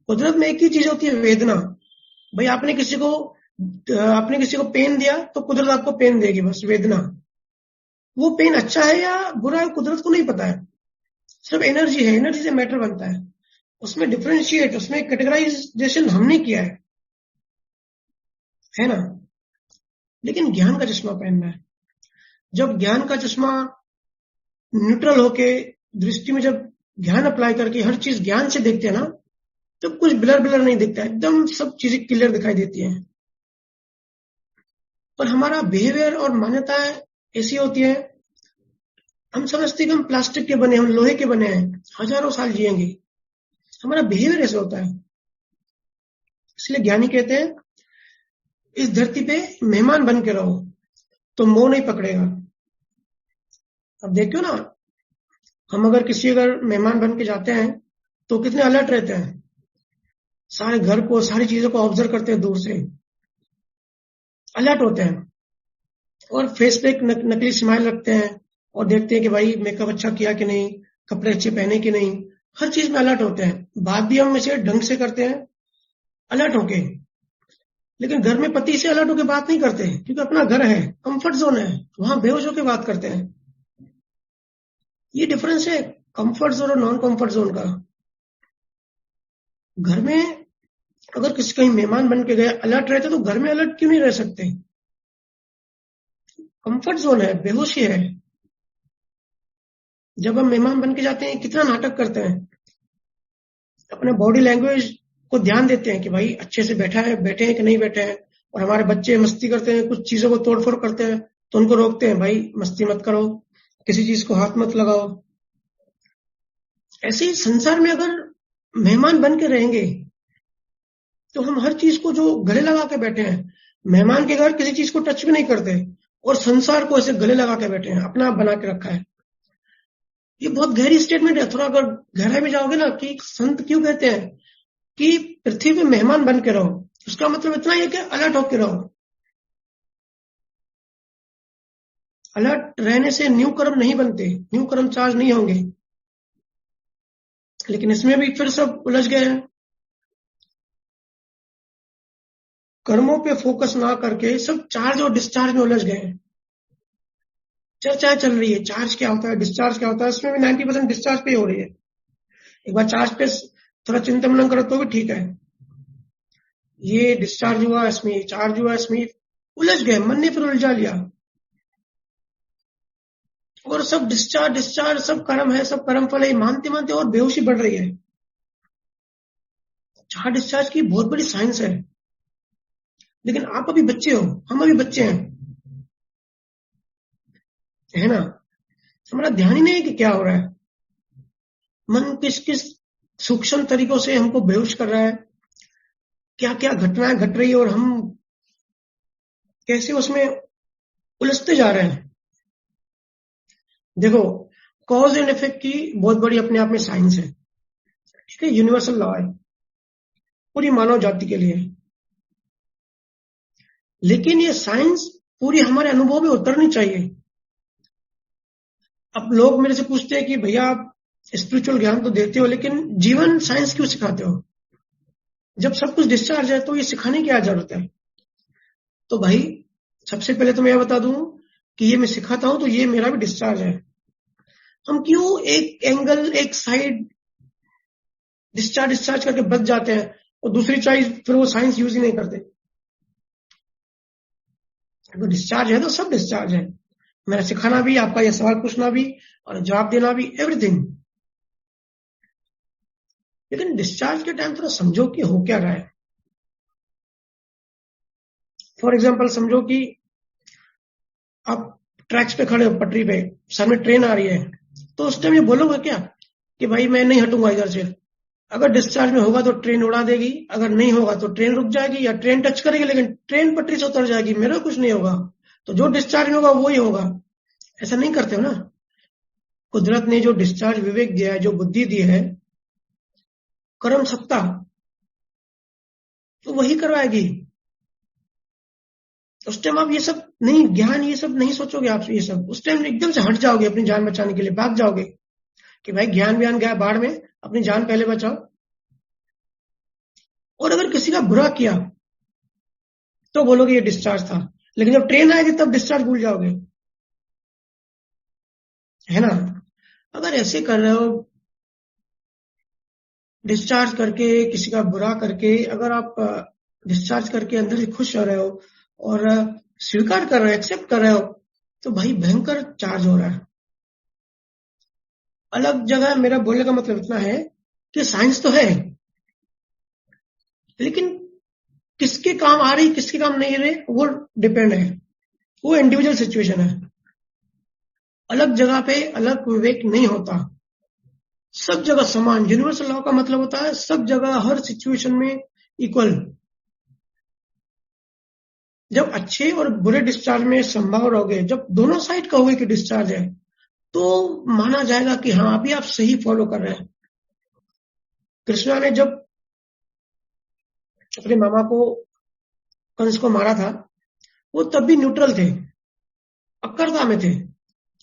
कुदरत में एक ही चीज होती है, वेदना। भाई आपने किसी को पेन दिया तो कुदरत आपको पेन देगी, बस वेदना। वो पेन अच्छा है या बुरा है कुदरत को नहीं पता है, सिर्फ एनर्जी है, एनर्जी से मैटर बनता है। उसमें डिफरेंशिएट, उसमें कैटेगराइजेशन हमने किया है ना। लेकिन ज्ञान का चश्मा पहनना है। जब ज्ञान का चश्मा न्यूट्रल होके दृष्टि में जब ज्ञान अप्लाई करके हर चीज ज्ञान से देखते हैं ना, तब कुछ ब्लर ब्लर नहीं दिखता, एकदम सब चीजें क्लियर दिखाई देती हैं। पर हमारा बिहेवियर और मान्यताएं ऐसी होती है, हम समझते हैं कि हम प्लास्टिक के बने, हम लोहे के बने हैं, हजारों साल जिएंगे। हमारा बिहेवियर ऐसा होता है। इसलिए ज्ञानी कहते हैं इस धरती पे मेहमान बन के रहो तो मोह नहीं पकड़ेगा। अब देखो ना, हम अगर मेहमान बन के जाते हैं तो कितने अलर्ट रहते हैं, सारे घर को, सारी चीजों को ऑब्जर्व करते हैं, दूर से अलर्ट होते हैं और फेस पे एक नकली स्माइल रखते हैं और देखते हैं कि भाई मेकअप अच्छा किया कि नहीं, कपड़े अच्छे पहने कि नहीं, हर चीज में अलर्ट होते हैं। बात भी हम इसे ढंग से करते हैं, अलर्ट होके। लेकिन घर में पति से अलर्ट होकर बात नहीं करते क्योंकि अपना घर है, कंफर्ट जोन है, वहां बेहोश होकर बात करते हैं। ये डिफरेंस है कंफर्ट जोन और नॉन कंफर्ट जोन का। घर में अगर किसी कहीं मेहमान बन के गए, अलर्ट रहते तो घर में अलर्ट क्यों नहीं रह सकते? कंफर्ट जोन है, बेहोशी है। जब हम मेहमान बन के जाते हैं कितना नाटक करते हैं, अपने बॉडी लैंग्वेज को ध्यान देते हैं कि भाई अच्छे से बैठे हैं कि नहीं बैठे हैं। और हमारे बच्चे मस्ती करते हैं, कुछ चीजों को तोड़फोड़ करते हैं तो उनको रोकते हैं, भाई मस्ती मत करो, किसी चीज को हाथ मत लगाओ। ऐसे ही संसार में अगर मेहमान बन के रहेंगे तो हम हर चीज को जो गले लगा के बैठे हैं, मेहमान के घर किसी चीज को टच भी नहीं करते और संसार को ऐसे गले लगा के बैठे हैं, अपना बना के रखा है। ये बहुत गहरी स्टेटमेंट है। थोड़ा अगर गहराई में जाओगे ना कि संत क्यों कहते हैं कि पृथ्वी पे मेहमान बन के रहो, उसका मतलब इतना ही है कि अलर्ट होके रहो। अलर्ट रहने से न्यू कर्म नहीं बनते, न्यू कर्म चार्ज नहीं होंगे। लेकिन इसमें भी फिर सब उलझ गए हैं। कर्मों पे फोकस ना करके सब चार्ज और डिस्चार्ज में उलझ गए हैं। चर्चा चल रही है चार्ज क्या होता है, डिस्चार्ज क्या होता है। इसमें भी 90% डिस्चार्ज पे ही हो रही है। एक बार चार्ज पे थोड़ा चिंतन मनन करो तो भी ठीक है। ये डिस्चार्ज हुआ, इसमें चार्ज हुआ, इसमें उलझ गए, मन ने फिर उलझा लिया। और सब डिस्चार्ज डिस्चार्ज, सब कर्म है, सब कर्म फल है, मानते मानते और बेहोशी बढ़ रही है। चार्ज डिस्चार्ज की बहुत बड़ी साइंस है। लेकिन आप अभी बच्चे हो, हम अभी बच्चे हैं, है ना। हमारा ध्यान ही नहीं है कि क्या हो रहा है। मन किस किस सूक्ष्म तरीकों से हमको बेहोश कर रहा है, क्या क्या घटनाएं घट रही है और हम कैसे उसमें उलझते जा रहे हैं। देखो, कॉज एंड इफेक्ट की बहुत बड़ी अपने आप में साइंस है, ठीक है, यूनिवर्सल लॉ है पूरी मानव जाति के लिए। लेकिन ये साइंस पूरी हमारे अनुभव में उतरनी चाहिए। अब लोग मेरे से पूछते हैं कि भैया आप स्पिरिचुअल ज्ञान तो देते हो, लेकिन जीवन साइंस क्यों सिखाते हो? जब सब कुछ डिस्चार्ज है तो ये सिखाने की क्या जरूरत है? तो भाई, सबसे पहले तो मैं यह बता दूं कि ये मैं सिखाता हूं तो ये मेरा भी डिस्चार्ज है। हम क्यों एक एंगल, एक साइड डिस्चार्ज डिस्चार्ज करके बच जाते हैं और दूसरी साइड फिर वो साइंस यूज ही नहीं करते? अगर डिस्चार्ज है तो सब डिस्चार्ज है। मेरा सिखाना भी, आपका ये सवाल पूछना भी और जवाब देना भी, एवरीथिंग। लेकिन डिस्चार्ज के टाइम थोड़ा समझो कि हो क्या रहा है। फॉर एग्जाम्पल समझो कि आप ट्रैक्स पे खड़े हो, पटरी पे, सामने ट्रेन आ रही है, तो उस टाइम ये बोलोगे क्या कि भाई मैं नहीं हटूंगा इधर से? अगर डिस्चार्ज में होगा तो ट्रेन उड़ा देगी, अगर नहीं होगा तो ट्रेन रुक जाएगी या ट्रेन टच करेगी लेकिन ट्रेन पटरी से उतर जाएगी, मेरा कुछ नहीं होगा। तो जो डिस्चार्ज में होगा वो ही होगा। ऐसा नहीं करते हो ना। कुदरत ने जो डिस्चार्ज विवेक दिया है, जो बुद्धि दी है, कर्म सत्ता, तो वही करवाएगी। उस टाइम आप ये सब नहीं, ज्ञान ये सब नहीं सोचोगे। आप ये सब उस टाइम एकदम से हट जाओगे, अपनी जान बचाने के लिए भाग जाओगे कि भाई ज्ञान व्यान गया बाढ़ में, अपनी जान पहले बचाओ। और अगर किसी का बुरा किया तो बोलोगे ये डिस्चार्ज था, लेकिन जब ट्रेन आएगी तब डिस्चार्ज भूल जाओगे, है ना। अगर ऐसे कर रहे हो, डिस्चार्ज करके, किसी का बुरा करके, अगर आप डिस्चार्ज करके अंदर से खुश हो रहे हो और स्वीकार कर रहे हो, एक्सेप्ट कर रहे हो, तो भाई भयंकर चार्ज हो रहा है। अलग जगह मेरा बोलने का मतलब इतना है कि साइंस तो है, लेकिन किसके काम आ रही, किसके काम नहीं रहे, वो डिपेंड है, वो इंडिविजुअल सिचुएशन है। अलग जगह पे अलग विवेक नहीं होता, सब जगह समान। यूनिवर्सल लॉ का मतलब होता है सब जगह, हर सिचुएशन में इक्वल। जब अच्छे और बुरे डिस्चार्ज में संभाव रहोगे, जब दोनों साइड कहोगे कि डिस्चार्ज है, तो माना जाएगा कि हाँ अभी आप सही फॉलो कर रहे हैं। कृष्णा ने जब अपने मामा को, कंस को मारा था, वो तब भी न्यूट्रल थे, अकर्ता में थे,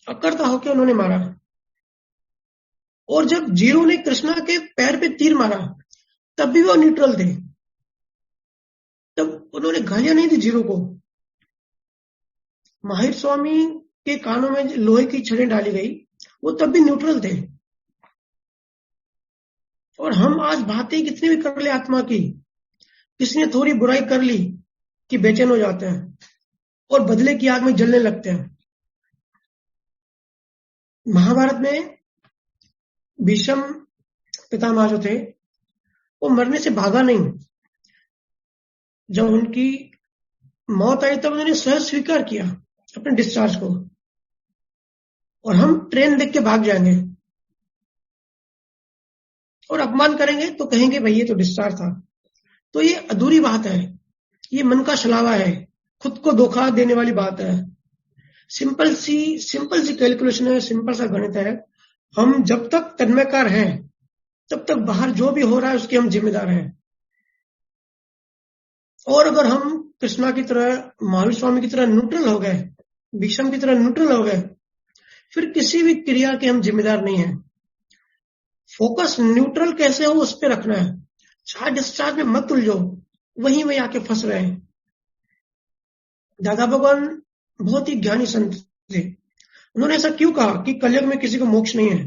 अकर्ता होकर उन्होंने मारा। और जब जीरो ने कृष्णा के पैर पे तीर मारा, तब भी वो न्यूट्रल थे, तब उन्होंने गालियां नहीं दी जीरो को। माहिर स्वामी के कानों में लोहे की छड़ें डाली गई, वो तब भी न्यूट्रल थे। और हम आज बातें कितनी भी कर ले आत्मा की, किसी ने थोड़ी बुराई कर ली कि बेचैन हो जाते हैं और बदले की आग में जलने लगते हैं। महाभारत में भीष्म पितामह जो थे, वो मरने से भागा नहीं। जब उनकी मौत आई तब उन्होंने स्वयं स्वीकार किया अपने डिस्चार्ज को। और हम ट्रेन देख के भाग जाएंगे, और अपमान करेंगे तो कहेंगे भाई ये तो डिस्चार्ज था। तो ये अधूरी बात है, ये मन का छलावा है, खुद को धोखा देने वाली बात है। सिंपल सी कैलकुलेशन है, सिंपल सा गणित है। हम जब तक तन्मयकार हैं तब तक बाहर जो भी हो रहा है उसके हम जिम्मेदार हैं। और अगर हम कृष्णा की तरह, महावीर स्वामी की तरह न्यूट्रल हो गए, भीष्म की तरह न्यूट्रल हो गए, फिर किसी भी क्रिया के हम जिम्मेदार नहीं हैं। फोकस न्यूट्रल कैसे हो उस पर रखना है। चार्ज डिस्चार्ज में मत उलझो, वहीं आके फंस रहे हैं। दादा भगवान बहुत ही ज्ञानी संत थे। उन्होंने ऐसा क्यों कहा कि कलयुग में किसी को मोक्ष नहीं है?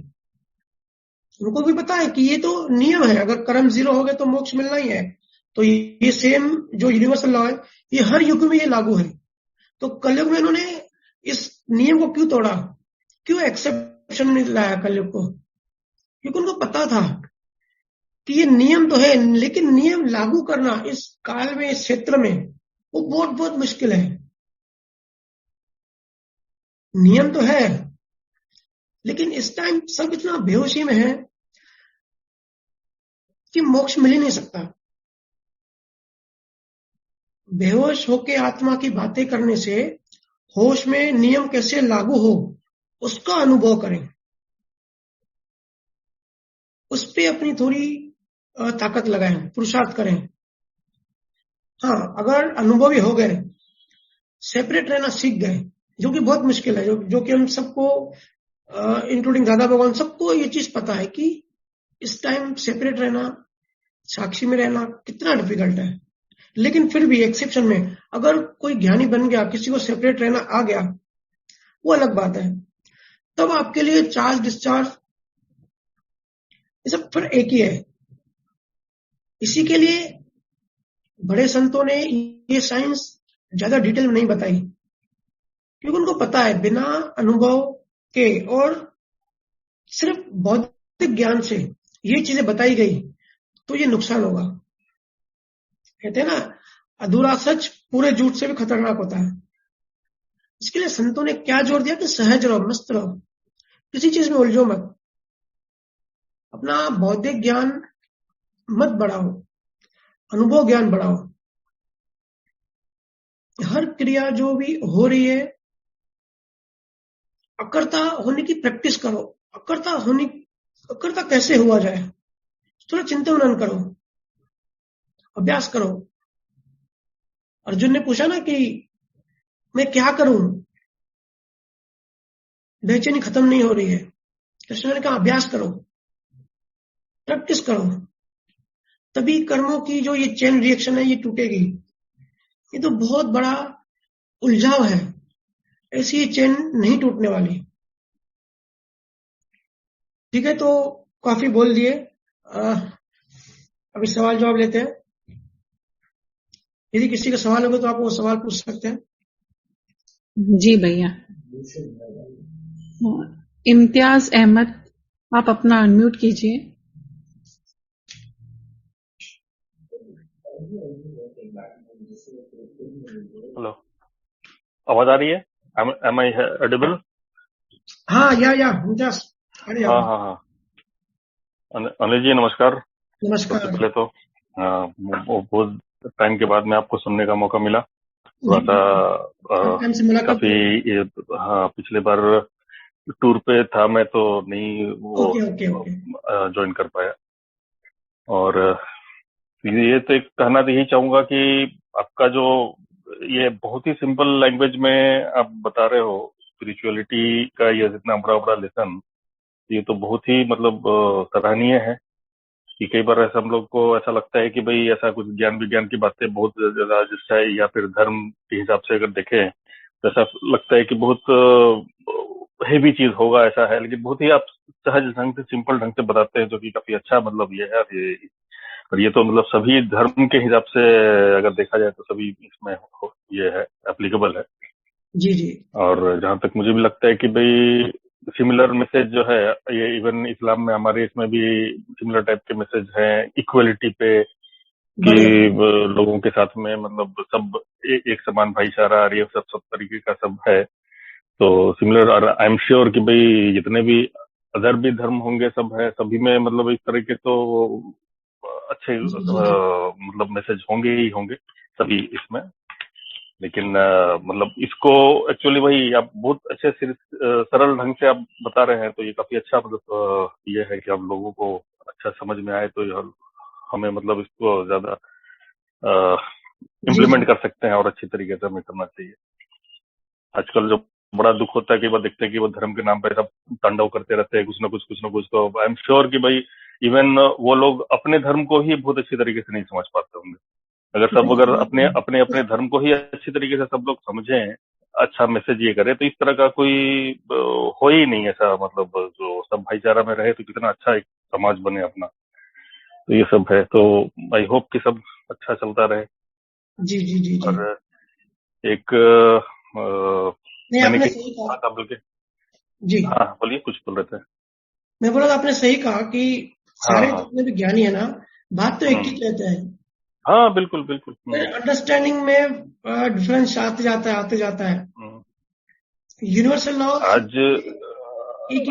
उनको भी पता है कि ये तो नियम है, अगर कर्म जीरो हो गए तो मोक्ष मिलना ही है। तो ये सेम जो यूनिवर्सल लॉ है ये हर युग में ये लागू है। तो कलयुग में इन्होंने इस नियम को क्यों तोड़ा, क्यों एक्सेप्शन नहीं लाया कलयुग को? क्योंकि उनको पता था कि ये नियम तो है, लेकिन नियम लागू करना इस काल में, इस क्षेत्र में, वो बहुत बहुत मुश्किल है। नियम तो है, लेकिन इस टाइम सब इतना बेहोशी में है कि मोक्ष मिल ही नहीं सकता। बेहोश होके आत्मा की बातें करने से होश में नियम कैसे लागू हो उसका अनुभव करें, उस पे अपनी थोड़ी ताकत लगाएं, पुरुषार्थ करें। हाँ, अगर अनुभवी हो गए, सेपरेट रहना सीख गए, जो कि बहुत मुश्किल है, जो कि हम सबको इंक्लूडिंग दादा भगवान सबको ये चीज पता है कि इस टाइम सेपरेट रहना, साक्षी में रहना कितना डिफिकल्ट है। लेकिन फिर भी एक्सेप्शन में अगर कोई ज्ञानी बन गया, किसी को सेपरेट रहना आ गया, वो अलग बात है। तब आपके लिए चार्ज डिस्चार्ज ये सब फिर एक ही है। इसी के लिए बड़े संतों ने ये साइंस ज्यादा डिटेल में नहीं बताई, क्योंकि उनको पता है बिना अनुभव के और सिर्फ बौद्धिक ज्ञान से ये चीजें बताई गई तो ये नुकसान होगा। कहते हैं ना, अधूरा सच पूरे झूठ से भी खतरनाक होता है। इसके लिए संतों ने क्या जोर दिया कि सहज रहो, मस्त रहो, किसी चीज में उलझो मत, अपना बौद्धिक ज्ञान मत बढ़ाओ, अनुभव ज्ञान बढ़ाओ। हर क्रिया जो भी हो रही है, अकर्ता होने की प्रैक्टिस करो। अकर्ता कैसे हुआ जाए, थोड़ा चिंतन मनन करो, अभ्यास करो। अर्जुन ने पूछा ना कि मैं क्या करूं, बेचैनी खत्म नहीं हो रही है। कृष्ण ने कहा अभ्यास करो, प्रैक्टिस करो, तभी कर्मों की जो ये चेन रिएक्शन है ये टूटेगी। ये तो बहुत बड़ा उलझाव है, ऐसी ये चेन नहीं टूटने वाली। ठीक है, तो काफी बोल दिए, अभी सवाल जवाब लेते हैं। यदि किसी का सवाल होगा तो आप वो सवाल पूछ सकते हैं। जी भैया। इम्तियाज अहमद, आप अपना अनम्यूट कीजिए। हेलो, आवाज आ रही है? Am I audible? हाँ, या इम्तियाज, हाँ। अनिल जी नमस्कार। नमस्कार। सबसे पहले तो बहुत टाइम के बाद में आपको सुनने का मौका मिला। थोड़ा सा काफी पिछले बार टूर पे था मैं, तो नहीं वो ज्वाइन कर पाया। और ये तो एक कहना तो यही चाहूंगा कि आपका जो ये बहुत ही सिंपल लैंग्वेज में आप बता रहे हो स्पिरिचुअलिटी का ये इतना बड़ा लेसन, ये तो बहुत ही मतलब सराहनीय है। कि कई बार ऐसा हम लोग को ऐसा लगता है कि भाई ऐसा कुछ ज्ञान विज्ञान की बातें बहुत ज्यादा जिसका है, या फिर धर्म के हिसाब से अगर देखें तो ऐसा लगता है कि बहुत हेवी चीज होगा, ऐसा है। लेकिन बहुत ही आप सहज ढंग से, सिंपल ढंग से बताते हैं, जो कि काफी अच्छा मतलब ये है। और ये तो मतलब सभी धर्म के हिसाब से अगर देखा जाए तो सभी इसमें ये है, एप्लीकेबल है। जी। और जहां तक मुझे भी लगता है कि भाई सिमिलर मैसेज जो है, ये इवन इस्लाम में हमारे इसमें भी सिमिलर टाइप के मैसेज हैं, इक्वलिटी पे, कि लोगों के साथ में मतलब सब एक समान भाईचारा, ये सब तरीके का सब है। तो सिमिलर, और आई एम श्योर कि भाई जितने भी अदर भी धर्म होंगे, सब है, सभी में मतलब इस तरह के तो अच्छे मतलब मैसेज होंगे ही होंगे सभी इसमें। लेकिन मतलब इसको एक्चुअली भाई आप बहुत अच्छे सरल ढंग से आप बता रहे हैं, तो ये काफी अच्छा मतलब ये है कि आप लोगों को अच्छा समझ में आए, तो हमें मतलब इसको ज्यादा इम्प्लीमेंट कर सकते हैं और अच्छी तरीके से हमें करना चाहिए। आजकल जो बड़ा दुख होता है, कई बार देखते हैं कि वो धर्म के नाम पे सब तांडव करते रहते हैं, कुछ ना कुछ। तो आई एम श्योर कि भाई इवन वो लोग अपने धर्म को ही बहुत अच्छी तरीके से नहीं समझ पाते होंगे। अगर अपने धर्म को ही अच्छी तरीके से सब लोग समझें, अच्छा मैसेज ये करे, तो इस तरह का कोई हो ही नहीं ऐसा, मतलब जो सब भाईचारा में रहे तो कितना अच्छा एक समाज बने अपना। तो ये सब है, तो आई होप कि सब अच्छा चलता रहे। जी जी जी जी। और एक मैंने सही कहा बोल के जी। हाँ बोलिए, कुछ बोल रहे थे। मैं बोला आपने सही कहा कि सारे जितने भी ज्ञानी है ना, बात तो एक ही कहते हैं। हाँ बिल्कुल बिल्कुल। अंडरस्टैंडिंग में डिफरेंस आते जाता है। यूनिवर्सल लॉ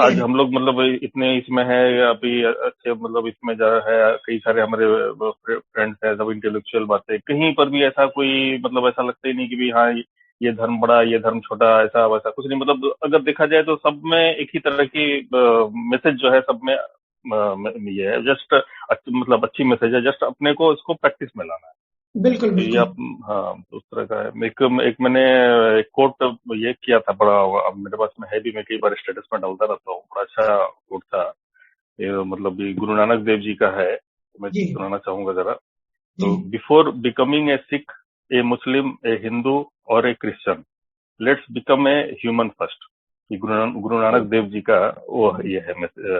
आज हम लोग मतलब इतने इसमें है अभी अच्छे, मतलब इसमें जो है कई सारे हमारे फ्रेंड्स हैं, सब इंटेलेक्चुअल बातें, कहीं पर भी ऐसा कोई मतलब ऐसा लगता ही नहीं कि भी हाँ ये धर्म बड़ा, ये धर्म छोटा, ऐसा वैसा कुछ नहीं। मतलब अगर देखा जाए तो सब में एक ही तरह की मैसेज जो है सब में ये है, जस्ट मतलब अच्छी मैसेज है, जस्ट अपने को इसको प्रैक्टिस में लाना है। बिल्कुल बिल्कुल। आप हाँ उस तरह का है। एक मैंने एक कोट ये किया था, बड़ा अब मेरे पास में है भी, मैं कई बार स्टेटस में डालता रहता हूँ, बड़ा अच्छा कोट था ये, मतलब ये गुरु नानक देव जी का है, मैं सुनाना चाहूंगा जरा। तो बिफोर बिकमिंग ए सिख, ए मुस्लिम, ए हिंदू और ए Christian, let's become a human first. ये गुरु नानक देव जी का वो ये है,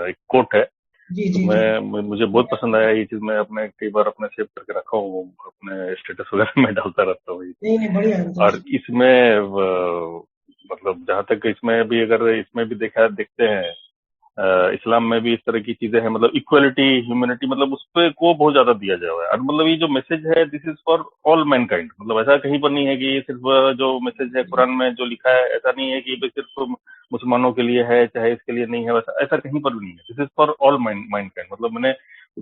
एक कोट है। तो मुझे बहुत पसंद आया ये चीज, मैं अपने कई बार अपने सेव करके रखा हूँ, अपने स्टेटस वगैरह में डालता रहता हूँ। और इसमें मतलब जहां तक इसमें भी, अगर इसमें भी देखते हैं, इस्लाम में भी इस तरह की चीजें हैं, मतलब इक्वलिटी, ह्यूमैनिटी, मतलब उस पे को बहुत ज्यादा दिया जा रहा है। और मतलब ये जो मैसेज है, this is for all Mankind, मतलब ऐसा कहीं पर नहीं है कि ये सिर्फ जो मैसेज है कुरान में जो लिखा है, ऐसा नहीं है कि सिर्फ मुसलमानों के लिए है, चाहे इसके लिए नहीं है, वैसा ऐसा कहीं पर भी नहीं है। This is for all Mankind. मतलब मैंने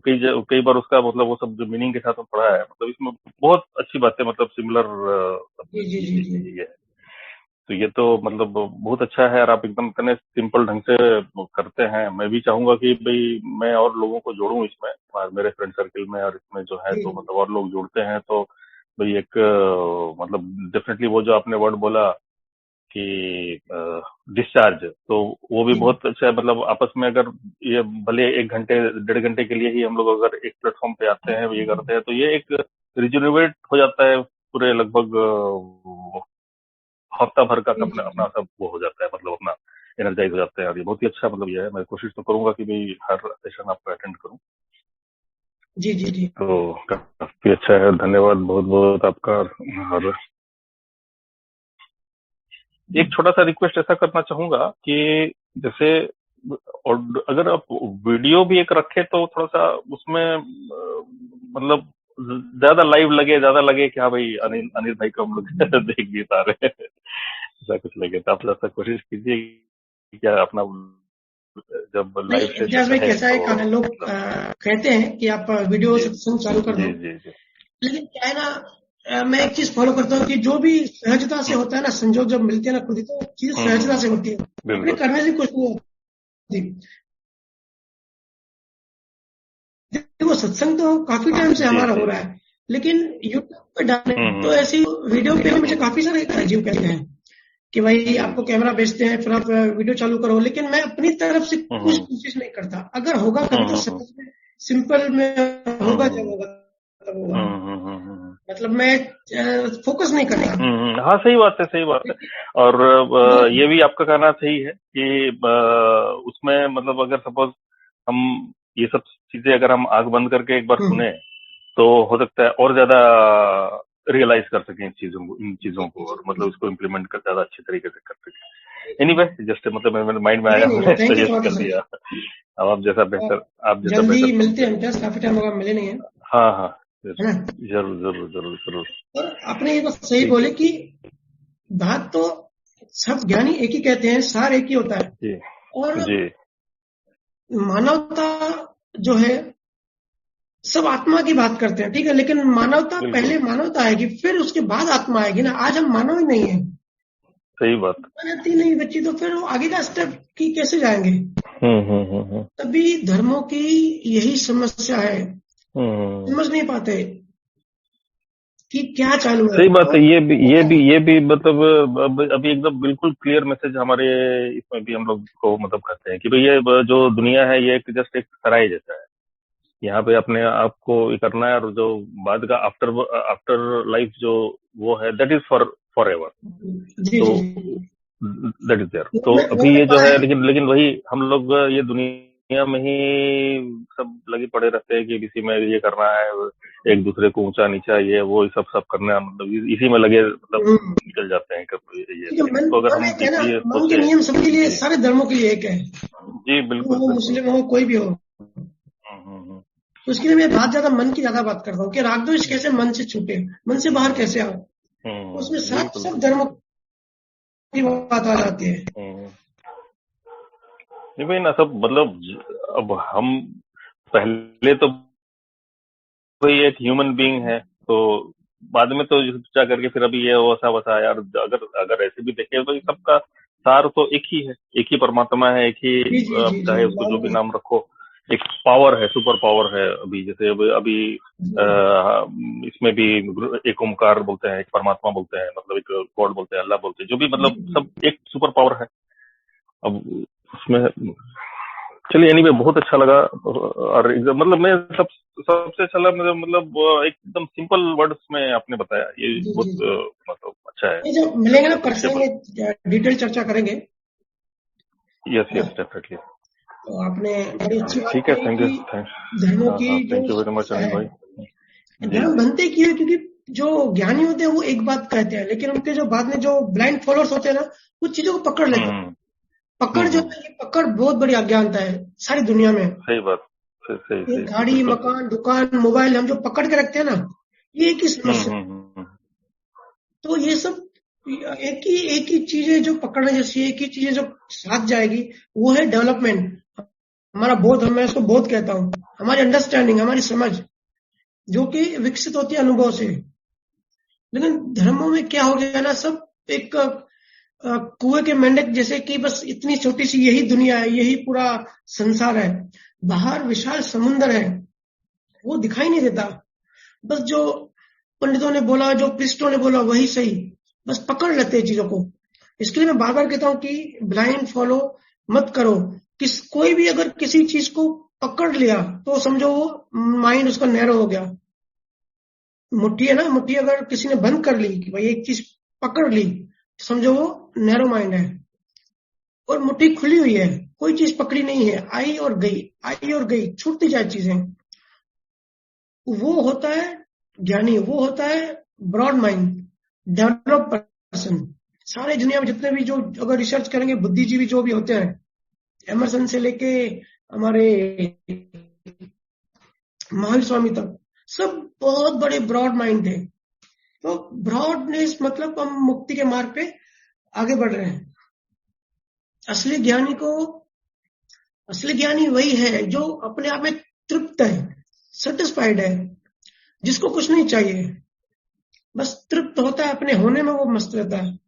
कई बार उसका मतलब वो सब जो मीनिंग के साथ में पढ़ा है, मतलब इसमें बहुत अच्छी बातें, मतलब सिमिलर है। तो ये तो मतलब बहुत अच्छा है, और आप एकदम इतने सिंपल ढंग से करते हैं। मैं भी चाहूंगा कि भाई मैं और लोगों को जोड़ूं इसमें, और मेरे फ्रेंड सर्किल में, और इसमें जो है तो मतलब और लोग जुड़ते हैं तो भाई एक मतलब डेफिनेटली वो जो आपने वर्ड बोला कि डिस्चार्ज, तो वो भी बहुत अच्छा है। मतलब आपस में अगर ये भले 1 घंटे 1.5 घंटे के लिए ही हम लोग अगर एक प्लेटफॉर्म पे आते हैं, ये करते हैं, तो ये एक रिजुनरेट हो जाता है पूरे लगभग हफ्ता भर का अपना सब वो हो जाता है, मतलब अपना एनर्जाइज हो जाता है। और ये बहुत ही अच्छा मतलब ये है, मैं कोशिश तो करूंगा कि भाई हर सेशन आपको अटेंड करूं। जी जी जी। तो काफी अच्छा है, धन्यवाद बहुत बहुत आपका। और एक छोटा सा रिक्वेस्ट ऐसा करना चाहूंगा कि जैसे, और अगर आप वीडियो भी एक रखे तो थोड़ा सा उसमें मतलब ज्यादा लाइव लगे, ज्यादा लगे कि हाँ भाई अनिल भाई को हम लोग देख भी पा रहे हैं, ऐसा कुछ लगे तो आप ऐसा कोशिश कीजिए क्या अपना जब लाइव सेशन है, कैसा है तो लोग कहते हैं कि आप वीडियो सत्संग चालू कर दो, लेकिन क्या है ना, मैं एक चीज फॉलो करता हूँ कि जो भी सहजता से होता है ना, संजोग जब मिलते हैं ना खुद ही, तो चीज सहजता से होती है, अपने करने से कुछ नहीं होती। वो सत्संग तो काफी टाइम से हमारा हो रहा है, लेकिन यूट्यूब पे डालने तो ऐसी वीडियो पे मुझे काफी सारे अजीब कहते हैं कि भाई आपको कैमरा बेचते हैं फिर आप वीडियो चालू करो, लेकिन मैं अपनी तरफ से कुछ कोशिश नहीं करता। अगर होगा कभी तो समझ में सिंपल में होगा, जब होगा तब होगा, मतलब मैं फोकस नहीं करता। हाँ सही बात है, सही बात है। और ये भी आपका कहना सही है कि उसमें मतलब अगर सपोज हम ये सब चीजें अगर हम आंख बंद करके एक बार सुने तो हो सकता है और ज्यादा रियलाइज कर सकें इन चीजों को, और मतलब इसको इम्प्लीमेंट कर ज्यादा अच्छे तरीके से कर सकें। एनीवे जस्ट मतलब मेरे माइंड में आया, मैंने सजेस्ट कर दिया। अब आप जैसा बेहतर, जल्दी मिलते हैं, काफी टाइम होगा मिले नहीं है। हाँ हाँ जरूर जरूर जरूर जरूर। और आपने ये बात सही बोले कि बात तो सब ज्ञानी एक ही कहते हैं, सार एक ही होता है। और मानवता जो है, सब आत्मा की बात करते हैं, ठीक है, लेकिन मानवता पहले मानवता आएगी, फिर उसके बाद आत्मा आएगी ना। आज हम मानव ही नहीं है, सही बात, मानवता नहीं बच्ची, तो फिर वो आगे का स्टेप की कैसे जाएंगे? तभी धर्मों की यही समस्या है, समझ नहीं पाते कि क्या चालू है। सही बात है। ये भी मतलब अभी एकदम बिल्कुल क्लियर मैसेज हमारे इसमें भी हम लोग को मतलब कहते हैं कि भाई ये जो दुनिया है ये जस्ट एक सराय जैसा है, यहाँ पे अपने आप को करना है, और जो बाद का आफ्टर लाइफ जो वो है दैट इज फॉर एवर, तो दैट इज देयर। तो अभी ये जो है, लेकिन वही हम लोग ये दुनिया में ही सब लगे पड़े रहते हैं कि इसी में ये करना है, एक दूसरे को ऊंचा नीचा ये वो सब करना, मतलब इसी में लगे, मतलब निकल जाते हैं कभी ये। तो अगर हम मन के नियम सबके लिए, सारे धर्मों के लिए एक है जी, बिल्कुल, वो मुस्लिम हो कोई भी हो। तो उसके लिए मैं मन की ज्यादा बात करता हूँ कि राग द्वेष कैसे मन से छूटे, मन से बाहर कैसे आओ। उसमें सब धर्म की बात आ जाती है। नहीं भाई ना, सब मतलब अब हम पहले तो कोई एक ह्यूमन बीइंग है, तो बाद में तो सोचा करके फिर अभी ये वसा यार, अगर ऐसे भी देखे तो सबका सार तो एक ही है, एक ही परमात्मा है, एक ही चाहे उसको जो भी नाम रखो, एक पावर है, सुपर पावर है। अभी जैसे अभी इसमें भी एक ओमकार बोलते हैं, एक परमात्मा बोलते हैं, मतलब एक गॉड बोलते हैं, अल्लाह बोलते हैं, जो भी मतलब सब एक सुपर पावर है। अब उसमें चलिए एनीवे बहुत अच्छा लगा, और मतलब मैं सबसे अच्छा लगा मतलब एकदम सिंपल वर्ड्स में आपने बताया, ये बहुत मतलब अच्छा है। जब मिलेंगे ना पर्सनली डिटेल चर्चा करेंगे। Yes definitely. तो आपने बड़ी अच्छी बात ठीक है, thank you thank you very much Anil भाई। धर्म बनते क्यों है? क्योंकि जो ज्ञानी होते हैं वो एक बात कहते हैं, लेकिन उनके जो बाद में जो ब्लाइंड फॉलोअर्स होते हैं ना, कुछ चीजों को पकड़ लेते हैं। पकड़ जो है, पकड़ बहुत बड़ी अज्ञानता है सारी दुनिया में। सही बात, सही गाड़ी, मकान, दुकान, मोबाइल, हम जो पकड़ के रखते हैं ना, ये एक ही समस्या। तो ये सब एक ही चीजें जो पकड़ने जैसी, एक ही चीजें जो साथ जाएगी, वो है डेवलपमेंट। हमारा बोध, मैं इसको बोध कहता हूँ, हमारी अंडरस्टैंडिंग, हमारी समझ जो कि विकसित होती है अनुभव से। लेकिन धर्मों में क्या हो गया ना, सब एक कुएं के मेंढक जैसे कि बस इतनी छोटी सी यही दुनिया है, यही पूरा संसार है, बाहर विशाल समुद्र है, वो दिखाई नहीं देता। बस जो पंडितों ने बोला, जो प्रीस्टों ने बोला वही सही, बस पकड़ लेते हैं चीजों को। इसके लिए मैं बार बार कहता हूं कि ब्लाइंड फॉलो मत करो। कोई भी अगर किसी चीज को पकड़ लिया तो समझो वो माइंड उसका नैरो हो गया। मुट्ठी है ना, मुट्ठी अगर किसी ने बंद कर ली कि भाई एक चीज पकड़ ली, समझो वो नैरो माइंड है। और मुट्ठी खुली हुई है, कोई चीज पकड़ी नहीं है, आई और गई, छूटती जाए चीजें। वो होता है ज्ञानी, वो होता है ब्रॉड माइंड, डेवलप पर्सन। सारे दुनिया में जितने भी जो अगर रिसर्च करेंगे बुद्धिजीवी जो भी होते हैं, एमरसन से लेके हमारे महावीर स्वामी तक, सब बहुत बड़े ब्रॉड माइंड थे। तो ब्रॉडनेस मतलब हम मुक्ति के मार्ग पे आगे बढ़ रहे हैं। असली ज्ञानी वही है जो अपने आप में तृप्त है, सेटिस्फाइड है, जिसको कुछ नहीं चाहिए, बस तृप्त होता है अपने होने में, वो मस्त रहता है,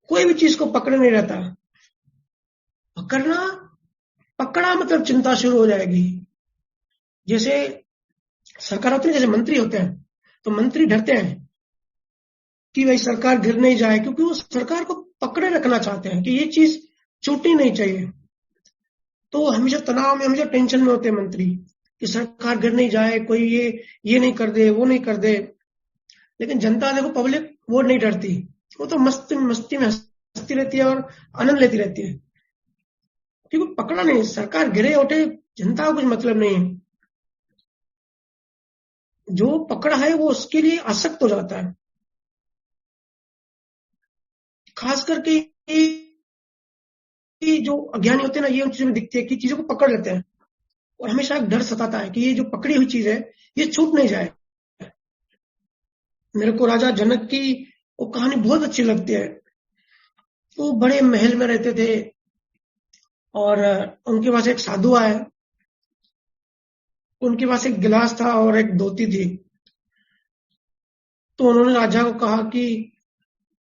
कोई भी चीज को पकड़े नहीं रहता। पकड़ा मतलब चिंता शुरू हो जाएगी। जैसे सरकार होती है, जैसे मंत्री होते हैं, तो मंत्री डरते हैं कि भाई सरकार गिर नहीं जाए, क्योंकि वो सरकार को पकड़े रखना चाहते हैं कि ये चीज छूटनी नहीं चाहिए। तो हमेशा तनाव में, हमेशा टेंशन में होते हैं मंत्री कि सरकार गिर नहीं जाए, कोई ये नहीं कर दे, वो नहीं कर दे। लेकिन जनता देखो, पब्लिक वो नहीं डरती, वो तो मस्ती में हंसती रहती है और आनंद लेती रहती है, क्योंकि पकड़ा नहीं। सरकार गिरे उठे, जनता को कुछ मतलब नहीं है। जो पकड़ा है वो उसके लिए आसक्त हो जाता है। खास करके जो अज्ञानी होते हैं ना, ये उन चीजों में दिखती है कि चीजों को पकड़ लेते हैं, और हमेशा एक डर सताता है कि ये जो पकड़ी हुई चीज है ये छूट नहीं जाए। मेरे को राजा जनक की वो कहानी बहुत अच्छी लगती है। वो बड़े महल में रहते थे और उनके पास एक साधु आया उनके पास एक गिलास था और एक धोती थी। तो उन्होंने राजा को कहा कि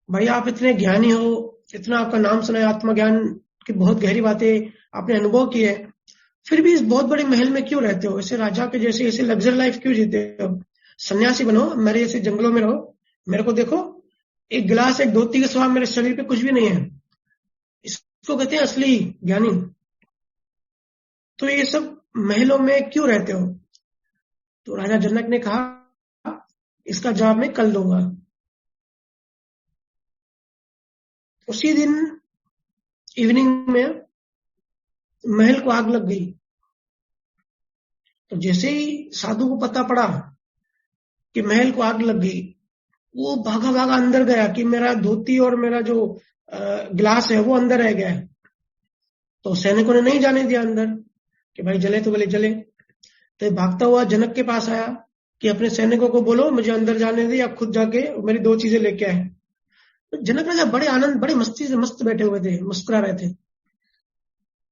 भाई आप इतने ज्ञानी हो, इतना आपका नाम सुना है, आत्मज्ञान की बहुत गहरी बातें आपने अनुभव की है, फिर भी इस बहुत बड़े महल में क्यों रहते हो? ऐसे राजा के जैसे ऐसे लग्जरी लाइफ क्यों जीते हो? सन्यासी बनो, मेरे जैसे जंगलों में रहो। मेरे को देखो, एक गिलास एक धोती के सिवा मेरे शरीर पे कुछ भी नहीं है। इसको कहते हैं असली ज्ञानी। तो ये सब महलों में क्यों रहते हो? तो राजा जनक ने कहा इसका जवाब मैं कल दूंगा। उसी दिन इवनिंग में महल को आग लग गई। तो जैसे ही साधु को पता पड़ा कि महल को आग लग गई, वो भागा भागा अंदर गया कि मेरा धोती और मेरा जो गिलास है वो अंदर रह गया है। तो सैनिकों ने नहीं जाने दिया अंदर कि भाई जले तो बोले जले। तो भागता हुआ जनक के पास आया कि अपने सैनिकों को बोलो मुझे अंदर जाने दे, या खुद जाके मेरी 2 चीजें लेके आए। तो जनक राजा बड़े आनंद, बड़े मस्ती से मस्त बैठे हुए थे, मुस्कुरा रहे थे।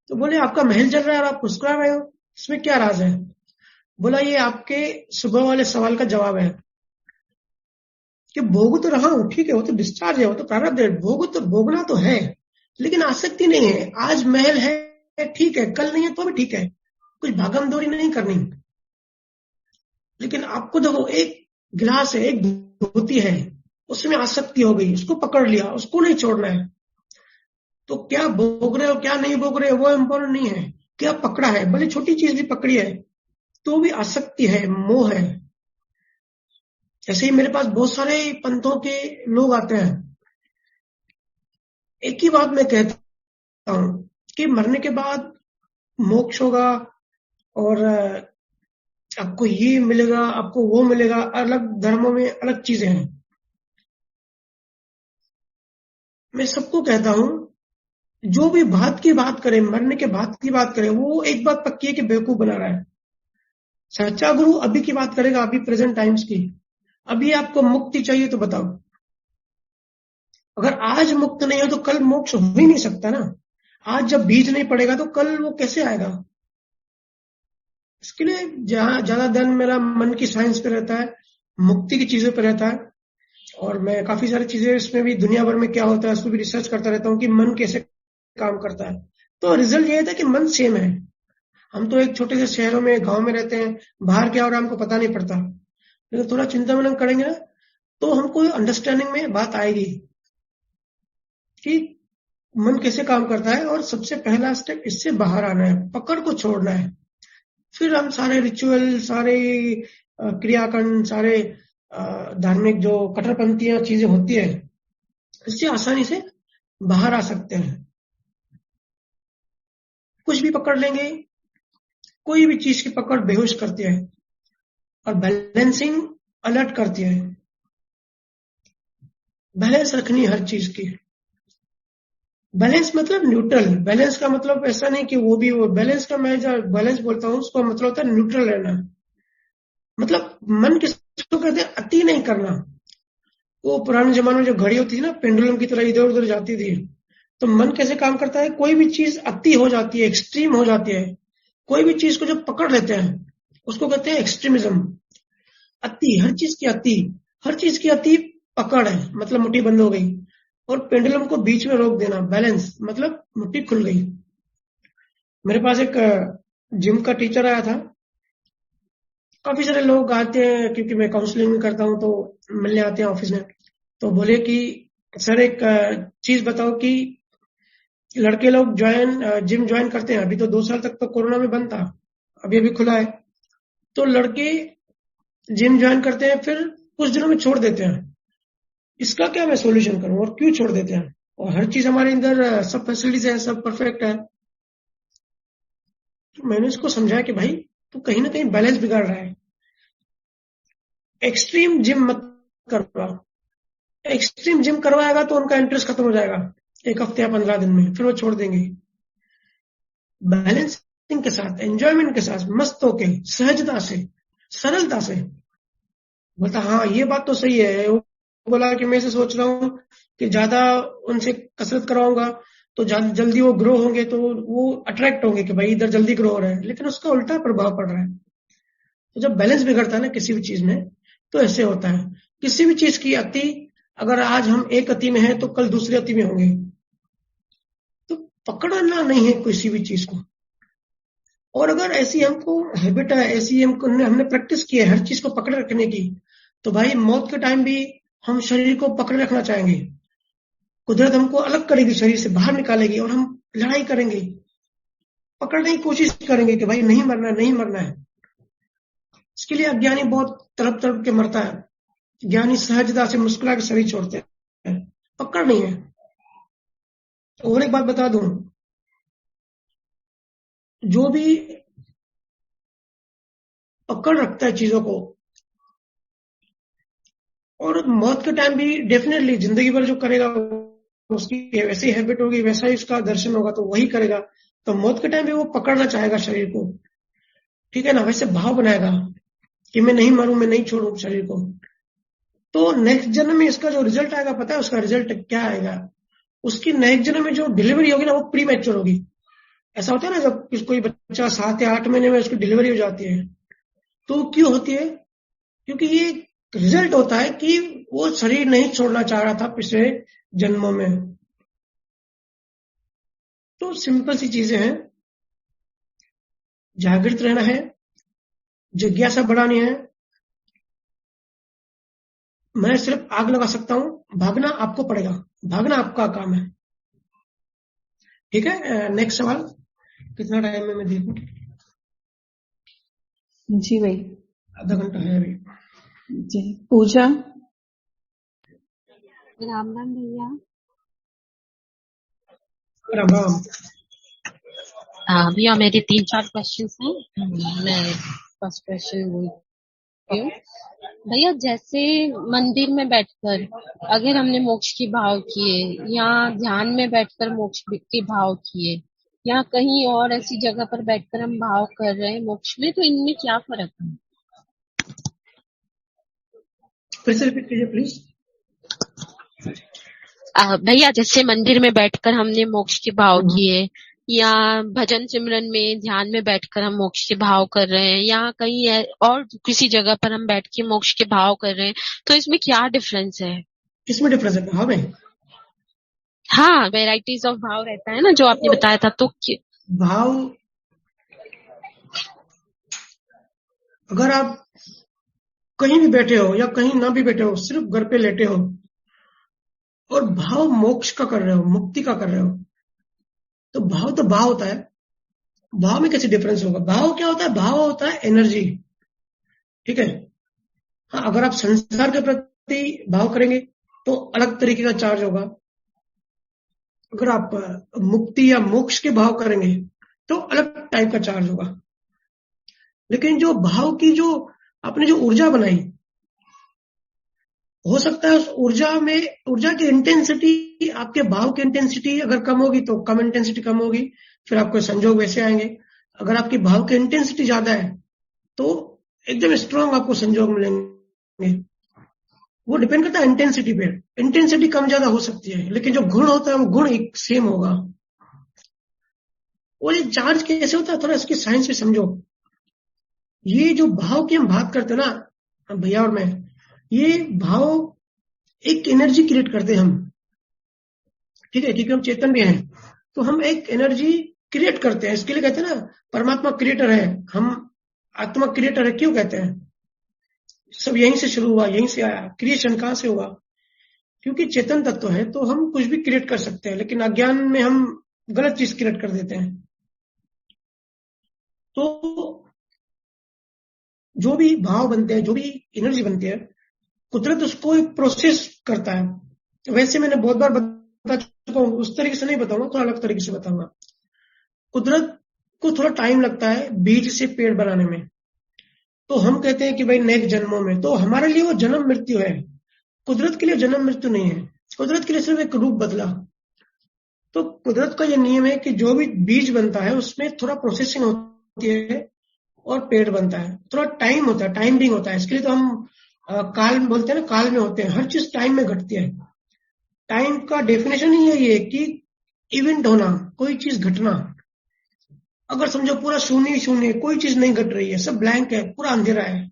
तो बोले आपका महल जल रहा है और आप मुस्कुरा रहे हो, इसमें क्या राज है? बोला ये आपके सुबह वाले सवाल का जवाब है कि भोग तो रहा हूं, ठीक है, वो तो डिस्चार्ज है, वो तो प्रारब्ध है, भोग तो भोगना तो है, लेकिन आसक्ति नहीं है। आज महल है ठीक है, कल नहीं है तो भी ठीक है, कुछ भागम दौड़ी नहीं करनी। लेकिन आपको देखो, एक गिलास है, एक धोती है, उसमें आसक्ति हो गई, उसको पकड़ लिया, उसको नहीं छोड़ना है। तो क्या भोग रहे हो क्या नहीं भोग रहे हो वो इम्पोर्टेंट नहीं है, क्या पकड़ा है। भले छोटी चीज भी पकड़ी है तो भी आसक्ति है, मोह है। ऐसे ही मेरे पास बहुत सारे पंथों के लोग आते हैं, एक ही बात मैं कहता हूं कि मरने के बाद मोक्ष होगा और आपको ये मिलेगा, आपको वो मिलेगा। अलग धर्मों में अलग चीजें हैं। मैं सबको कहता हूं जो भी बात की बात करे, मरने के बाद की बात करे, वो एक बात पक्की है कि बेवकूफ बना रहा है। सच्चा गुरु अभी की बात करेगा, अभी प्रेजेंट टाइम्स की। अभी आपको मुक्ति चाहिए तो बताओ, अगर आज मुक्त नहीं हो तो कल मोक्ष हो ही नहीं सकता ना। आज जब बीज नहीं पड़ेगा तो कल वो कैसे आएगा? इसके लिए जहां ज्यादा ध्यान मेरा मन की साइंस पे रहता है, मुक्ति की चीजों पे रहता है। और मैं काफी सारी चीजें इसमें भी, दुनिया भर में क्या होता है उसको भी रिसर्च करता रहता हूँ कि मन कैसे काम करता है। तो रिजल्ट ये था कि मन सेम है। हम तो एक छोटे से शहरों में, गांव में रहते हैं, बाहर क्या हो रहा है हमको पता नहीं पड़ता, लेकिन थोड़ा चिंता मनन करेंगे ना तो हमको अंडरस्टैंडिंग में बात आएगी कि मन कैसे काम करता है। और सबसे पहला स्टेप इससे बाहर आना है, पकड़ को छोड़ना है। फिर हम सारे रिचुअल, सारे क्रियाकंड, सारे धार्मिक जो कट्टरपंथी चीजें होती है, इससे आसानी से बाहर आ सकते हैं। कुछ भी पकड़ लेंगे, कोई भी चीज की पकड़ बेहोश करती है और बैलेंसिंग अलर्ट करती है। बैलेंस रखनी हर चीज की। बैलेंस मतलब न्यूट्रल। बैलेंस का मतलब ऐसा नहीं कि वो भी, वो बैलेंस का, मैं जो बैलेंस बोलता हूँ उसका मतलब होता है न्यूट्रल रहना। मतलब मन किसको कहते हैं, अति नहीं करना। वो पुराने जमाने में जो घड़ी होती थी ना, पेंडुलम की तरह इधर उधर जाती थी। तो मन कैसे काम करता है, कोई भी चीज अति हो जाती है, एक्सट्रीम हो जाती है। कोई भी चीज को जब पकड़ लेते हैं उसको कहते हैं एक्सट्रीमिज्म, अति। हर चीज की अति, हर चीज की अति पकड़ है, मतलब मुट्ठी बंद हो गई। और पेंडुलम को बीच में रोक देना, बैलेंस, मतलब मुट्ठी खुल गई। मेरे पास एक जिम का टीचर आया था। काफी सारे लोग आते हैं क्योंकि मैं काउंसलिंग करता हूं, तो मिलने आते हैं ऑफिस में। तो बोले कि सर एक चीज बताओ कि लड़के लोग जिम ज्वाइन करते हैं, अभी तो 2 साल तक तो कोरोना में बंद था, अभी अभी खुला है। तो लड़के जिम ज्वाइन करते हैं, फिर कुछ दिनों में छोड़ देते हैं। इसका क्या मैं सोल्यूशन करूं, और क्यों छोड़ देते हैं? और हर चीज हमारे अंदर, सब फैसिलिटीज है, सब परफेक्ट है। तो मैंने इसको समझाया कि भाई तू कहीं ना कहीं बैलेंस बिगाड़ रहा है। एक्सट्रीम जिम मत करवाओ। एक्सट्रीम जिम करवाएगा तो उनका इंटरेस्ट खत्म हो जाएगा 1 हफ्ते या 15 दिन में, फिर वो छोड़ देंगे। बैलेंसिंग के साथ, एंजॉयमेंट के साथ, मस्त होके, सहजता से, सरलता से। बोलता हाँ ये बात तो सही है। वो बोला कि मैं ऐसे सोच रहा हूँ कि ज्यादा उनसे कसरत करवाऊंगा तो जल्दी वो ग्रो होंगे, तो वो अट्रैक्ट होंगे कि भाई इधर जल्दी ग्रो हो रहा है, लेकिन उसका उल्टा प्रभाव पड़ रहा है। तो जब बैलेंस बिगड़ता है ना किसी भी चीज में, तो ऐसे होता है। किसी भी चीज की अति, अगर आज हम एक अति में हैं तो कल दूसरी अति में होंगे। तो पकड़ना नहीं है किसी भी चीज को। और अगर ऐसी हमको हैबिट है, ऐसी हमने प्रैक्टिस की है हर चीज को पकड़े रखने की, तो भाई मौत के टाइम भी हम शरीर को पकड़े रखना चाहेंगे। कुदरत हमको अलग करेगी, शरीर से बाहर निकालेगी, और हम लड़ाई करेंगे, पकड़ने की कोशिश करेंगे कि भाई नहीं मरना, नहीं मरना है। इसके लिए अज्ञानी बहुत तड़प तड़प के मरता है, ज्ञानी सहजता से मुस्कुरा के शरीर छोड़ते हैं, पकड़ नहीं है। और एक बात बता दूं, जो भी पकड़ रखता है चीजों को, और मौत के टाइम भी डेफिनेटली जिंदगी भर जो करेगा उसकी वैसी हैबिट होगी, वैसा ही उसका दर्शन होगा, तो वही करेगा। तो मौत के टाइम भी वो पकड़ना चाहेगा शरीर को, ठीक है ना, वैसे भाव बनाएगा कि मैं नहीं मरूं, मैं नहीं छोड़ू शरीर को। तो नेक्स्ट जन्म में इसका जो रिजल्ट आएगा, पता है उसका रिजल्ट क्या आएगा? उसकी नेक्स्ट जन्म में जो डिलीवरी होगी ना, वो प्री मैच्योर होगी। ऐसा होता है ना, जब कोई बच्चा 7 या 8 महीने में उसकी डिलीवरी हो जाती है, तो क्यों होती है? क्योंकि ये रिजल्ट होता है कि वो शरीर नहीं छोड़ना चाह रहा था पिछले जन्मों में। तो सिंपल सी चीजें हैं, जागृत रहना है, जिज्ञासा बढ़ानी है। मैं सिर्फ आग लगा सकता हूं, भागना आपको पड़ेगा, भागना आपका काम है। ठीक है, नेक्स्ट सवाल। कितना टाइम है मैं देखूं? जी भाई, आधा घंटा है अभी। जी पूजा। राम राम भैया। राम राम। भैया मेरे 3-4 क्वेश्चंस हैं। मैं फर्स्ट क्वेश्चन बोलती हूँ। भैया जैसे मंदिर में बैठकर अगर हमने मोक्ष के भाव किए, या ध्यान में बैठकर मोक्ष के भाव किए, या कहीं और ऐसी जगह पर बैठकर हम भाव कर रहे हैं मोक्ष में, तो इनमें क्या फर्क है? फिर से रिपीट कीजिए प्लीज। भैया जैसे मंदिर में बैठकर हमने मोक्ष के भाव किए, या भजन सिमरन में ध्यान में बैठकर हम मोक्ष के भाव कर रहे हैं, या कहीं और किसी जगह पर हम बैठ के मोक्ष के भाव कर रहे हैं, तो इसमें क्या डिफरेंस है? किसमें डिफरेंस है? भाव में? हाँ, वेराइटीज ऑफ भाव रहता है ना, जो आपने बताया था। तो भाव, अगर आप कहीं भी बैठे हो या कहीं ना भी बैठे हो, सिर्फ घर पे लेटे हो और भाव मोक्ष का कर रहे हो, मुक्ति का कर रहे हो, तो भाव होता है। भाव में कैसे डिफरेंस होगा? भाव क्या होता है? भाव होता है एनर्जी, ठीक है। हाँ, अगर आप संसार के प्रति भाव करेंगे तो अलग तरीके का चार्ज होगा। अगर आप मुक्ति या मोक्ष के भाव करेंगे तो अलग टाइप का चार्ज होगा। लेकिन जो भाव की जो आपने जो ऊर्जा बनाई, हो सकता है उस ऊर्जा की इंटेंसिटी, आपके भाव की इंटेंसिटी अगर कम होगी तो कम इंटेंसिटी कम होगी, फिर आपको संजोग वैसे आएंगे। अगर आपकी भाव की इंटेंसिटी ज्यादा है तो एकदम स्ट्रांग आपको संजोग मिलेंगे। वो डिपेंड करता है इंटेंसिटी पे। इंटेंसिटी कम ज्यादा हो सकती है, लेकिन जो गुण होता है वो गुण एक सेम होगा। और ये चार्ज कैसे होता है, थोड़ा इसकी साइंस भी समझो। ये जो भाव की हम बात करते हैं ना भैया और मैं, ये भाव एक एनर्जी क्रिएट करते हैं हम, ठीक है, क्योंकि हम चेतन भी हैं, तो हम एक एनर्जी क्रिएट करते हैं। इसके लिए कहते हैं ना, परमात्मा क्रिएटर है, हम आत्मा क्रिएटर है। क्यों कहते हैं? सब यहीं से शुरू हुआ, यहीं से आया। क्रिएशन कहां से हुआ? क्योंकि चेतन तत्व है तो हम कुछ भी क्रिएट कर सकते हैं, लेकिन अज्ञान में हम गलत चीज क्रिएट कर देते हैं। तो जो भी भाव बनते हैं, जो भी एनर्जी बनती है, कुदरत उसको एक प्रोसेस करता है। वैसे मैंने बहुत बार बता चुका हूं, उस तरीके से नहीं बताऊंगा, थोड़ा अलग तरीके से बताऊंगा। कुदरत को थोड़ा टाइम लगता है बीज से पेड़ बनाने में। तो हम कहते हैं कि भाई नेक्स्ट जन्मों में, तो हमारे लिए वो जन्म मृत्यु है। कुदरत के लिए जन्म मृत्यु नहीं है, कुदरत के लिए सिर्फ एक रूप बदला। तो कुदरत का ये नियम है कि जो भी बीज बनता है उसमें थोड़ा प्रोसेसिंग होती है और पेड़ बनता है। थोड़ा टाइम होता है, टाइमिंग होता है। इसके लिए तो हम काल बोलते हैं ना, काल में होते हैं। हर चीज टाइम में घटती है। टाइम का डेफिनेशन ही यही है कि इवेंट होना, कोई चीज घटना। अगर समझो पूरा शून्य शून्य, कोई चीज नहीं घट रही है, सब ब्लैंक है, पूरा अंधेरा है,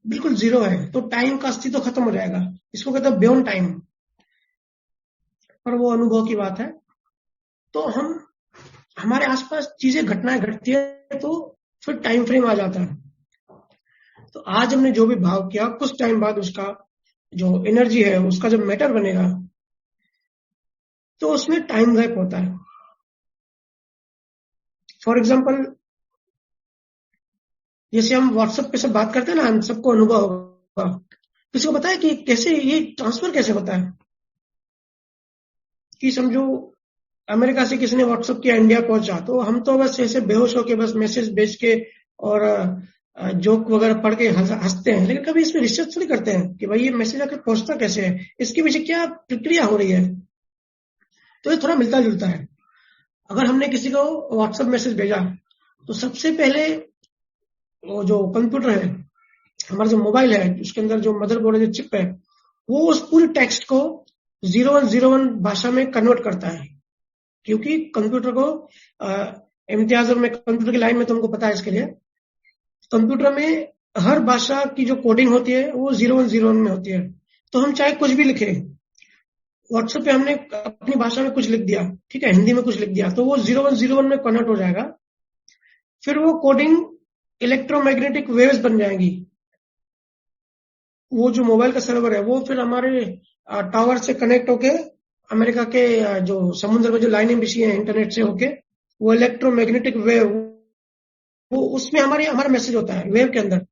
बिल्कुल जीरो है, तो टाइम का अस्तित्व खत्म हो जाएगा। इसको कहते हैं बियॉन्ड टाइम। पर वो अनुभव की बात है। तो हम हमारे आसपास चीजें घटनाएं घटती है तो फिर टाइम फ्रेम आ जाता है। तो आज हमने जो भी भाव किया, कुछ टाइम बाद उसका जो एनर्जी है, उसका जब मैटर बनेगा तो उसमें टाइम गैप होता है। फॉर एग्जाम्पल, जैसे हम व्हाट्सएप पे सब बात करते हैं ना, हम सबको अनुभव होगा, किसी को पता है कि कैसे ये ट्रांसफर कैसे होता है? कि समझो अमेरिका से किसी ने व्हाट्सएप किया, इंडिया पहुंचा, तो हम तो बस ऐसे बेहोश होके बस मैसेज भेज के और जोक वगैरह पढ़ के हंसते हैं, लेकिन कभी इसमें रिसर्च थोड़ी करते हैं कि भाई ये मैसेज आकर पहुंचता कैसे है, इसके पीछे क्या प्रक्रिया हो रही है। तो ये थोड़ा मिलता जुलता है। अगर हमने किसी को व्हाट्सएप मैसेज भेजा तो सबसे पहले वो जो कंप्यूटर है, हमारा जो मोबाइल है, उसके अंदर जो मदरबोर्ड है, जो चिप है, वो उस पूरे टेक्स्ट को 0101 भाषा में कन्वर्ट करता है। क्योंकि कंप्यूटर को इम्तियाज, और मैं कंप्यूटर की लाइन में तुमको पता है, इसके लिए कंप्यूटर में हर भाषा की जो कोडिंग होती है वो 0101 में होती है। तो हम चाहे कुछ भी लिखे, व्हाट्सएप पे हमने अपनी भाषा में कुछ लिख दिया, ठीक है, हिंदी में कुछ लिख दिया, तो वो 0101 में कन्वर्ट हो जाएगा। फिर वो कोडिंग इलेक्ट्रोमैग्नेटिक वेव्स बन जाएंगी। वो जो मोबाइल का सर्वर है वो फिर हमारे टावर से कनेक्ट होके, अमेरिका के जो समुद्र में जो लाइनें बिछी हैं इंटरनेट से होके, वो इलेक्ट्रोमैग्नेटिक वेव, वो उसमें हमारा मैसेज होता है, वेव के अंदर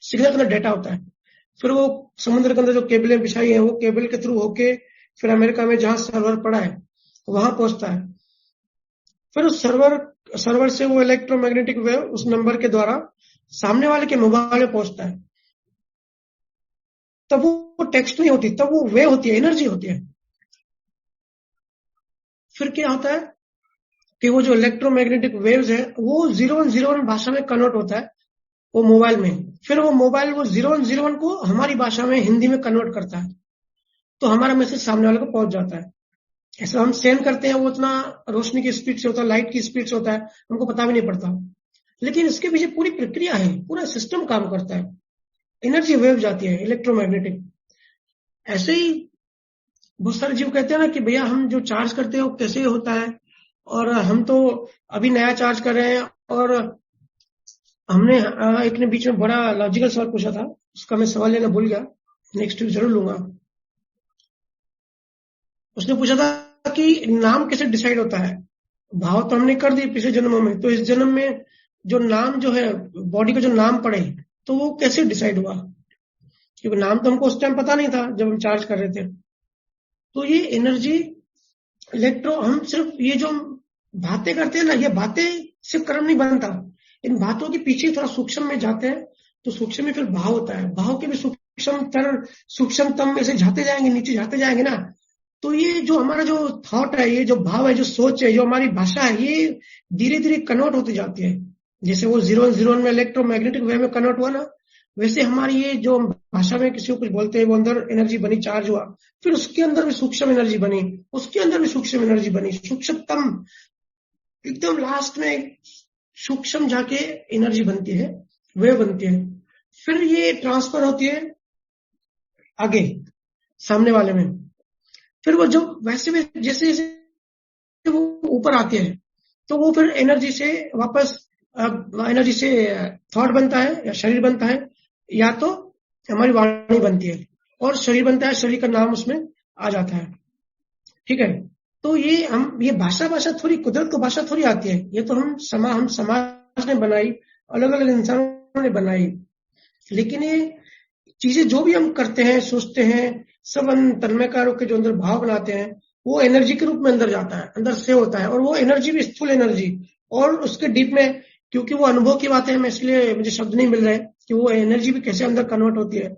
सिग्नल के अंदर डेटा होता है। फिर वो समुद्र के अंदर जो केबलें बिछाई है, वो केबल के थ्रू होके फिर अमेरिका में जहां सर्वर पड़ा है वहां पहुंचता है। फिर उस सर्वर से वो इलेक्ट्रोमैग्नेटिक वेव उस नंबर के द्वारा सामने वाले के मोबाइल में पहुंचता है। तब वो टेक्स्ट नहीं होती, तब वो वेव होती है, एनर्जी होती है। फिर क्या होता है कि वो जो इलेक्ट्रोमैग्नेटिक वेव्स है वो 0101 भाषा में कन्वर्ट होता है वो मोबाइल में। फिर वो मोबाइल वो 0101 को हमारी भाषा में, हिंदी में कन्वर्ट करता है, तो हमारा मैसेज सामने वाले को पहुंच जाता है। ऐसा हम सेंड करते हैं, वो इतना रोशनी की स्पीड से होता है, लाइट की स्पीड से होता है, हमको पता भी नहीं पड़ता। लेकिन इसके पीछे पूरी प्रक्रिया है, पूरा सिस्टम काम करता है, एनर्जी वेव जाती है इलेक्ट्रोमैग्नेटिक। ऐसे ही बहुत सारे जीव कहते हैं ना कि भैया हम जो चार्ज करते हैं वो कैसे होता है, और हम तो अभी नया चार्ज कर रहे हैं। और हमने एक ने बीच में बड़ा लॉजिकल सवाल पूछा था, उसका मैं सवाल लेना भूल गया, नेक्स्ट वीक जरूर लूंगा। उसने पूछा था कि नाम कैसे डिसाइड होता है। भाव तो हमने कर दिए पिछले जन्मों में, तो इस जन्म में जो नाम जो है, बॉडी को जो नाम पड़े, तो वो कैसे डिसाइड हुआ? क्योंकि नाम तो हमको उस टाइम पता नहीं था जब हम चार्ज कर रहे थे। तो ये एनर्जी हम सिर्फ ये जो बातें करते हैं ना, ये बातें सिर्फ कर्म नहीं बनता, इन बातों के पीछे थोड़ा सूक्ष्म में जाते हैं, तो सूक्ष्म में फिर भाव होता है, भाव के भी सूक्ष्मतम में से जाते जाएंगे, नीचे जाते जाएंगे ना। तो ये जो हमारा जो थॉट है, ये जो भाव है, जो सोच है, जो हमारी भाषा है, ये धीरे धीरे कन्वर्ट होती जाती है। जैसे वो 0101 में इलेक्ट्रोमैग्नेटिक वेव में कन्वर्ट हुआ ना, वैसे हमारी ये जो भाषा में किसी को कुछ बोलते हैं, वो अंदर एनर्जी बनी, चार्ज हुआ, फिर उसके अंदर भी सूक्ष्म एनर्जी बनी, उसके अंदर भी सूक्ष्म एनर्जी बनी, सूक्ष्मतम एकदम लास्ट में सूक्ष्म जाके एनर्जी बनती है, वेव बनती है। फिर ये ट्रांसफर होती है आगे सामने वाले में। फिर वो जो वैसे जैसे जैसे वो ऊपर आते हैं, तो वो फिर एनर्जी से वापस एनर्जी से थॉट बनता है, या शरीर बनता है, या तो हमारी वाणी बनती है, और शरीर बनता है, शरीर का नाम उसमें आ जाता है। ठीक है, तो ये भाषा थोड़ी कुदरत को भाषा थोड़ी आती है, ये तो हम समाज ने बनाई, अलग अलग इंसानों ने बनाई। लेकिन ये चीजें जो भी हम करते हैं, सोचते हैं, सब तन्मयकारों के जो अंदर भाव बनाते हैं, वो एनर्जी के रूप में अंदर जाता है, अंदर से होता है। और वो एनर्जी भी स्थूल एनर्जी, और उसके डीप में, क्योंकि वो अनुभव की बात है, मैं इसलिए मुझे शब्द नहीं मिल रहे कि वो एनर्जी भी कैसे अंदर कन्वर्ट होती है,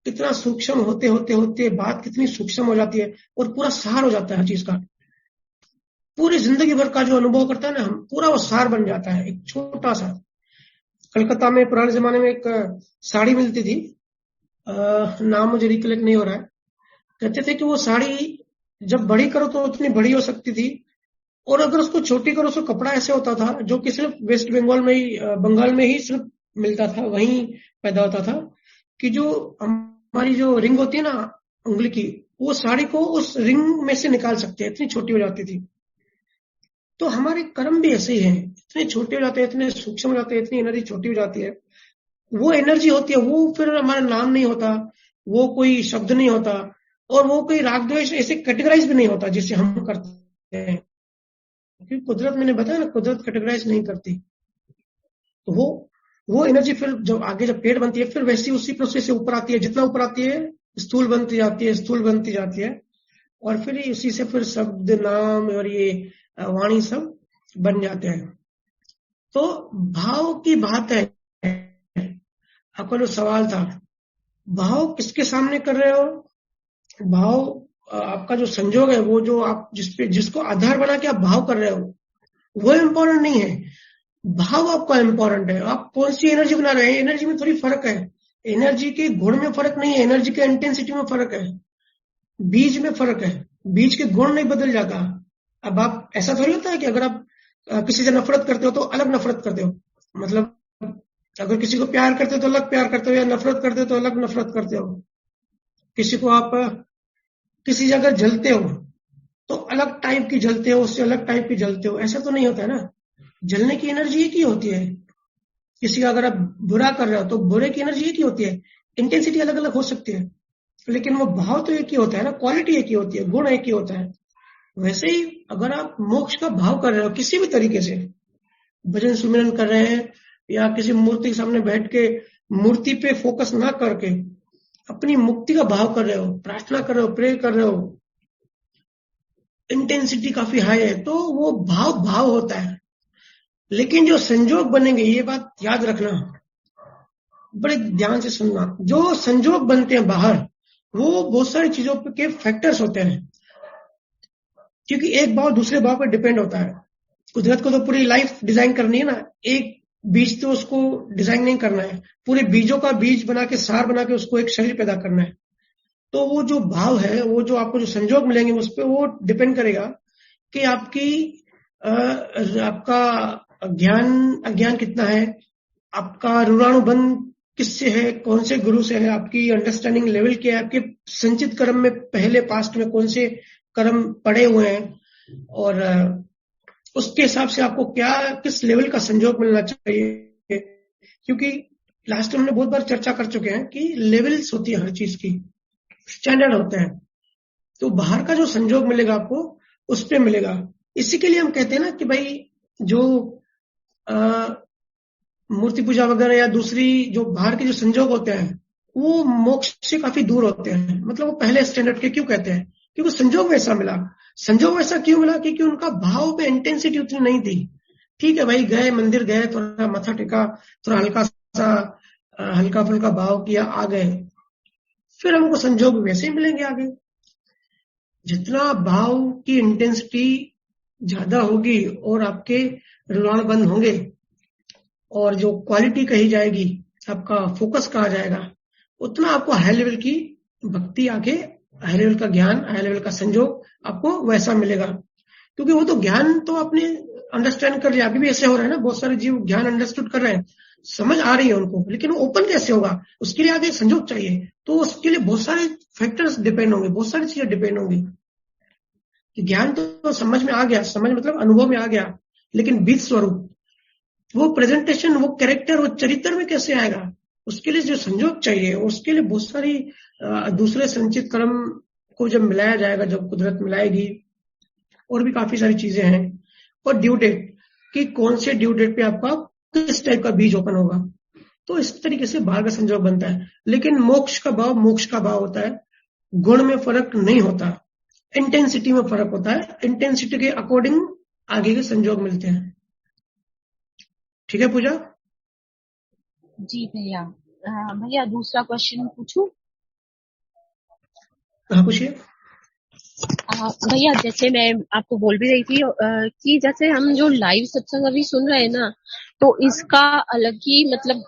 कितना सूक्ष्म होते होते होते बात कितनी सूक्ष्म हो जाती है, और पूरा सार हो जाता है हर चीज का। पूरी जिंदगी भर का जो अनुभव करता है ना हम, पूरा वो सार बन जाता है। एक छोटा सा, कलकत्ता में पुराने जमाने में एक साड़ी मिलती थी, नाम मुझे रिकलेक्ट नहीं हो रहा है। कहते थे कि वो साड़ी जब बड़ी करो तो उतनी बड़ी हो सकती थी, और अगर उसको छोटी करो तो कपड़ा ऐसे होता था जो कि सिर्फ वेस्ट बंगाल में ही सिर्फ मिलता था, वहीं पैदा होता था, कि जो हमारी जो रिंग होती है ना उंगली की, वो साड़ी को उस रिंग में से निकाल सकते हैं, इतनी छोटी हो जाती थी। तो हमारे कर्म भी ऐसे ही हैं, इतने छोटे हो जाते हैं, इतने सूक्ष्म हो जाते हैं, इतनी एनर्जी छोटी हो जाती है। वो एनर्जी होती है, वो फिर हमारा नाम नहीं होता, वो कोई शब्द नहीं होता, और वो कोई राग द्वेष ऐसे कैटेगराइज भी नहीं होता जिसे हम करते हैं, क्योंकि कुदरत, मैंने बताया ना, कुदरत कैटेगराइज नहीं करती। तो वो एनर्जी फिर जब आगे जब पेट बनती है, फिर वैसी उसी प्रोसेस से ऊपर आती है, जितना ऊपर आती है स्थूल बनती जाती है, स्थूल बनती जाती है, और फिर उसी से फिर शब्द, नाम और ये वाणी सब बन जाते हैं। तो भाव की बात है, आपका जो सवाल था, भाव किसके सामने कर रहे हो? भाव आपका जो संजोग है, वो जो आप जिसको आधार बना के आप भाव कर रहे हो, वो इम्पोर्टेंट नहीं है, भाव आपका इम्पोर्टेंट है। आप कौन सी एनर्जी बना रहे हैं, एनर्जी में थोड़ी फर्क है, एनर्जी के गुण में फर्क नहीं है, एनर्जी के इंटेंसिटी में फर्क है, बीज में फर्क है, बीज के गुण नहीं बदल जाता। अब आप ऐसा थोड़ी होता है कि अगर आप किसी से नफरत करते हो तो अलग नफरत करते हो, मतलब अगर किसी को प्यार करते हो तो अलग प्यार करते हो, या नफरत करते हो तो अलग नफरत करते हो। किसी को आप किसी जगह जलते हो तो अलग टाइप की जलते हो, उससे अलग टाइप की जलते हो, ऐसा तो नहीं होता है ना। जलने की एनर्जी एक ही होती है। किसी का अगर आप बुरा कर रहे हो तो बुरे की एनर्जी एक ही होती है, इंटेंसिटी अलग अलग हो सकती है, लेकिन वो भाव तो एक ही होता है ना, क्वालिटी एक ही होती है, गुण एक ही होता है। वैसे ही अगर आप मोक्ष का भाव कर रहे हो किसी भी तरीके से, भजन सुमिरन कर रहे हैं या किसी मूर्ति के सामने बैठ के मूर्ति पे फोकस ना करके अपनी मुक्ति का भाव कर रहे हो, प्रार्थना कर रहे हो, प्रे कर रहे हो, इंटेंसिटी काफी हाई है, तो वो भाव होता है। लेकिन जो संजोग बनेंगे, ये बात याद रखना, बड़े ध्यान से सुनना, जो संजोग बनते हैं बाहर, वो बहुत सारी चीजों के फैक्टर्स होते हैं, क्योंकि एक भाव दूसरे भाव पर डिपेंड होता है। कुदरत को तो पूरी लाइफ डिजाइन करनी है ना, एक बीज तो उसको डिजाइन नहीं करना है, पूरे बीजों का बीज बना के, सार बना के उसको एक शरीर पैदा करना है। तो वो जो भाव है, वो जो आपको जो संजोग मिलेंगे, उस पर वो डिपेंड करेगा कि आपका ज्ञान अज्ञान कितना है, आपका ऋणानुबंध किससे है, कौन से गुरु से है, आपकी अंडरस्टैंडिंग लेवल क्या है, आपके संचित कर्म में पहले पास्ट में कौन से कर्म पड़े हुए हैं, और उसके हिसाब से आपको क्या किस लेवल का संजोग मिलना चाहिए। क्योंकि लास्ट में हमने बहुत बार चर्चा कर चुके हैं कि लेवल्स होती है हर चीज की, स्टैंडर्ड होते हैं। तो बाहर का जो संजोग मिलेगा आपको, उस पे मिलेगा। इसी के लिए हम कहते हैं ना कि भाई जो मूर्ति पूजा वगैरह या दूसरी जो बाहर के जो संजोग होते हैं, वो मोक्ष से काफी दूर होते हैं। मतलब वो पहले स्टैंडर्ड के क्यों कहते हैं? क्योंकि संजोग वैसा मिला। संजोग वैसा क्यों मिला? क्योंकि उनका भाव पे इंटेंसिटी उतनी नहीं थी। ठीक है भाई, गए मंदिर गए, थोड़ा माथा टेका, थोड़ा हल्का फुल्का भाव किया, आ गए, फिर हमको संजोग वैसे ही मिलेंगे आगे। जितना भाव की इंटेंसिटी ज्यादा होगी और आपके ऋण बंद होंगे, और जो क्वालिटी कही जाएगी, आपका फोकस कहा जाएगा, उतना आपको हाई लेवल की भक्ति आके, हाई लेवल का ज्ञान, हाई लेवल का संजोग आपको वैसा मिलेगा। क्योंकि वो तो ज्ञान तो आपने अंडरस्टैंड कर लिया। अभी भी ऐसे हो रहा है ना, बहुत सारे जीव ज्ञान अंडरस्टूड कर रहे हैं, समझ आ रही है उनको, लेकिन वो ओपन कैसे होगा? उसके लिए आगे संजोग चाहिए। तो उसके लिए बहुत सारे फैक्टर्स डिपेंड होंगे, बहुत सारी चीजें डिपेंड होंगी। कि ज्ञान तो समझ में आ गया, समझ मतलब अनुभव में आ गया, लेकिन बीज स्वरूप, वो प्रेजेंटेशन, वो कैरेक्टर, वो चरित्र में कैसे आएगा? उसके लिए जो संजोग चाहिए, उसके लिए बहुत सारी दूसरे संचित कर्म को जब मिलाया जाएगा, जब कुदरत मिलाएगी, और भी काफी सारी चीजें हैं। और ड्यू डेट, कि कौन से ड्यू डेट पे आपका किस टाइप का बीज ओपन होगा, तो इस तरीके से बाहर का संजोग बनता है। लेकिन मोक्ष का भाव होता है, गुण में फर्क नहीं होता, इंटेंसिटी में फर्क होता है। इंटेंसिटी के अकॉर्डिंग आगे के संजोग मिलते हैं। ठीक है पूजा? जी भैया। भैया दूसरा क्वेश्चन पूछूं? हाँ पूछिए। भैया जैसे मैं आपको बोल भी रही थी कि जैसे हम जो लाइव सत्संग अभी सुन रहे हैं ना, तो इसका अलग ही मतलब,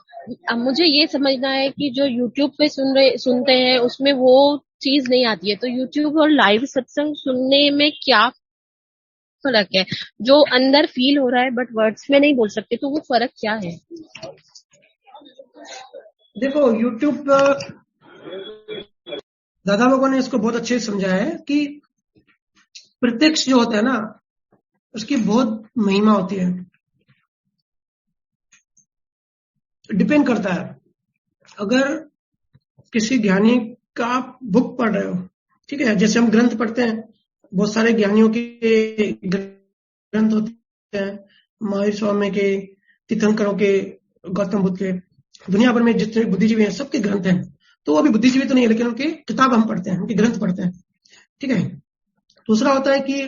अब मुझे ये समझना है कि जो यूट्यूब पे सुनते हैं उसमें वो चीज नहीं आती है, तो यूट्यूब और लाइव सत्संग सुनने में क्या फर्क है जो अंदर फील हो रहा है बट वर्ड्स में नहीं बोल सकते, तो वो फर्क क्या है? देखो, यूट्यूब पर दादा लोगों ने इसको बहुत अच्छे से समझाया है कि प्रत्यक्ष जो होता है ना, उसकी बहुत महिमा होती है। डिपेंड करता है, अगर किसी ज्ञानी का आप बुक पढ़ रहे हो, ठीक है, जैसे हम ग्रंथ पढ़ते हैं, बहुत सारे ज्ञानियों के ग्रंथ होते हैं, महावीर स्वामी के, तीर्थंकरों के, गौतम बुद्ध के, दुनिया भर में जितने बुद्धिजीवी हैं सबके ग्रंथ हैं। तो वो अभी बुद्धिजीवी तो नहीं है, लेकिन उनके किताब हम पढ़ते हैं, उनके ग्रंथ पढ़ते हैं, ठीक है। दूसरा होता है कि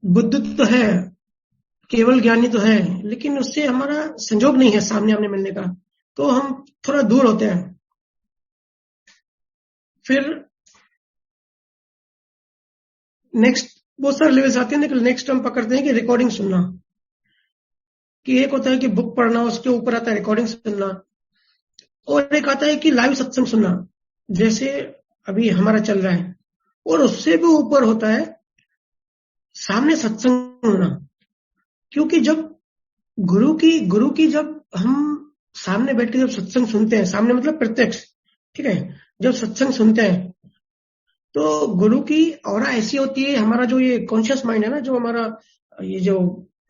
बुद्ध तो है, केवल ज्ञानी तो है, लेकिन उससे हमारा संजोग नहीं है सामने आमने मिलने का, तो हम थोड़ा दूर होते हैं। फिर नेक्स्ट बहुत सारे लेवल्स आते हैं, लेकिन नेक्स्ट हम पकड़ते हैं कि रिकॉर्डिंग सुनना, कि एक होता है कि बुक पढ़ना, उसके ऊपर आता है रिकॉर्डिंग सुनना, और एक आता है कि लाइव सत्संग सुनना, जैसे अभी हमारा चल रहा है, और उससे भी ऊपर होता है सामने सत्संग होना। क्योंकि जब गुरु की जब हम सामने बैठ के जब सत्संग सुनते हैं, सामने मतलब प्रत्यक्ष, ठीक है, जब सत्संग सुनते हैं तो गुरु की ऑरा ऐसी होती है, हमारा जो ये कॉन्शियस माइंड है ना, जो हमारा ये जो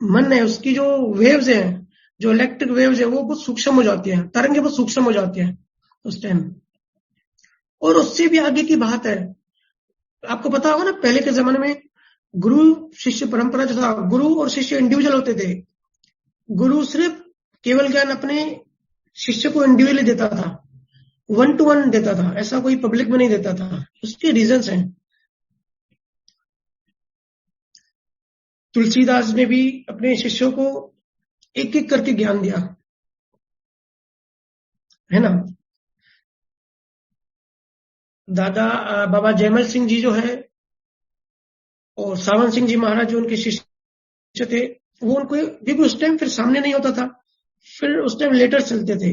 मन है, उसकी जो वेव्स हैं, जो इलेक्ट्रिक वेव्स है, वो बहुत सूक्ष्म हो जाती है, तरंगे बहुत सूक्ष्म हो जाती है उस टाइम। और उससे भी आगे की बात है, आपको पता होगा ना, पहले के जमाने में गुरु शिष्य परंपरा जो था, गुरु और शिष्य इंडिविजुअल होते थे। गुरु सिर्फ केवल ज्ञान अपने शिष्य को इंडिविजुअली देता था, 1-to-1 देता था, ऐसा कोई पब्लिक में नहीं देता था। उसके रीजंस हैं। तुलसीदास ने भी अपने शिष्यों को एक एक करके ज्ञान दिया, है ना। दादा बाबा जयमल सिंह जी जो है, और सावन सिंह जी महाराज जो उनके शिष्य थे, वो उनको, क्योंकि उस टाइम फिर सामने नहीं होता था, फिर उस टाइम लेटर चलते थे,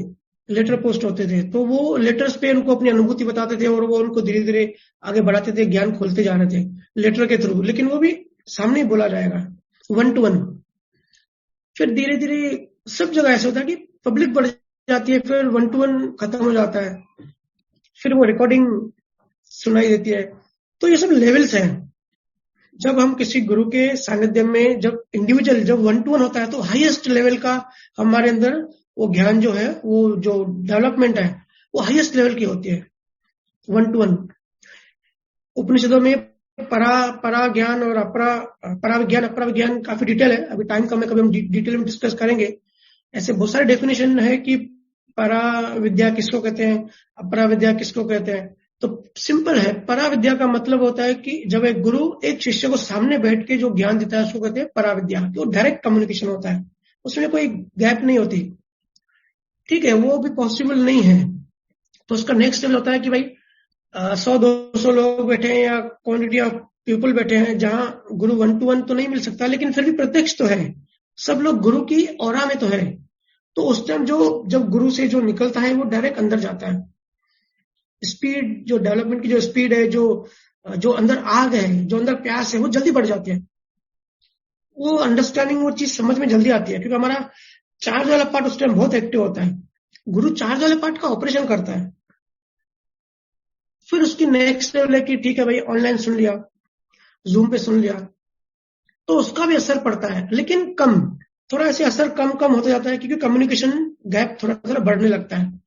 लेटर पोस्ट होते थे, तो वो लेटर्स पे उनको अपनी अनुभूति बताते थे, और वो उनको धीरे धीरे आगे बढ़ाते थे, ज्ञान खोलते जा रहे थे लेटर के थ्रू। लेकिन वो भी सामने ही बोला जाएगा, 1-to-1। फिर धीरे धीरे सब जगह ऐसा होता है कि पब्लिक बढ़ जाती है, फिर 1-to-1 खत्म हो जाता है, फिर वो रिकॉर्डिंग सुनाई देती है। तो ये सब लेवल्स हैं। जब हम किसी गुरु के सानिध्य में, जब इंडिविजुअल, जब 1-to-1 होता है, तो हाईएस्ट लेवल का हमारे अंदर वो ज्ञान जो है, वो जो डेवलपमेंट है, वो हाईएस्ट लेवल की होती है, 1-to-1। उपनिषदों में परा ज्ञान और परा विज्ञान काफी डिटेल है, अभी टाइम कम है, कभी हम डिटेल में डिस्कस करेंगे। ऐसे बहुत सारे डेफिनेशन है कि परा विद्या किसको कहते हैं, अपरा विद्या किसको कहते हैं। तो सिंपल है, परा विद्या का मतलब होता है कि जब एक गुरु एक शिष्य को सामने बैठ के जो ज्ञान देता है, उसको कहते हैं परा विद्या। तो डायरेक्ट कम्युनिकेशन होता है, उसमें कोई गैप नहीं होती, ठीक है, वो भी पॉसिबल नहीं है। तो उसका नेक्स्ट लेवल होता है कि भाई 100-200 लोग बैठे हैं, या क्वांटिटी ऑफ पीपल बैठे हैं, जहां गुरु 1-to-1 तो नहीं मिल सकता, लेकिन फिर भी प्रत्यक्ष तो है, सब लोग गुरु की ऑरा में तो है। तो उस टाइम जब गुरु से जो निकलता है, वो डायरेक्ट अंदर जाता है। स्पीड, जो डेवलपमेंट की जो स्पीड है, जो अंदर आग है, जो अंदर प्यास है, वो जल्दी बढ़ जाती है। वो अंडरस्टैंडिंग, वो चीज समझ में जल्दी आती है, क्योंकि हमारा चार्ज वाला पार्ट उस टाइम बहुत एक्टिव होता है। गुरु चार्ज वाले पार्ट का ऑपरेशन करता है। फिर उसकी नेक्स्ट लेवल है कि ठीक है भाई, ऑनलाइन सुन लिया, जूम पे सुन लिया, तो उसका भी असर पड़ता है, लेकिन कम, थोड़ा ऐसे असर कम होता जाता है, क्योंकि कम्युनिकेशन गैप थोड़ा बढ़ने लगता है।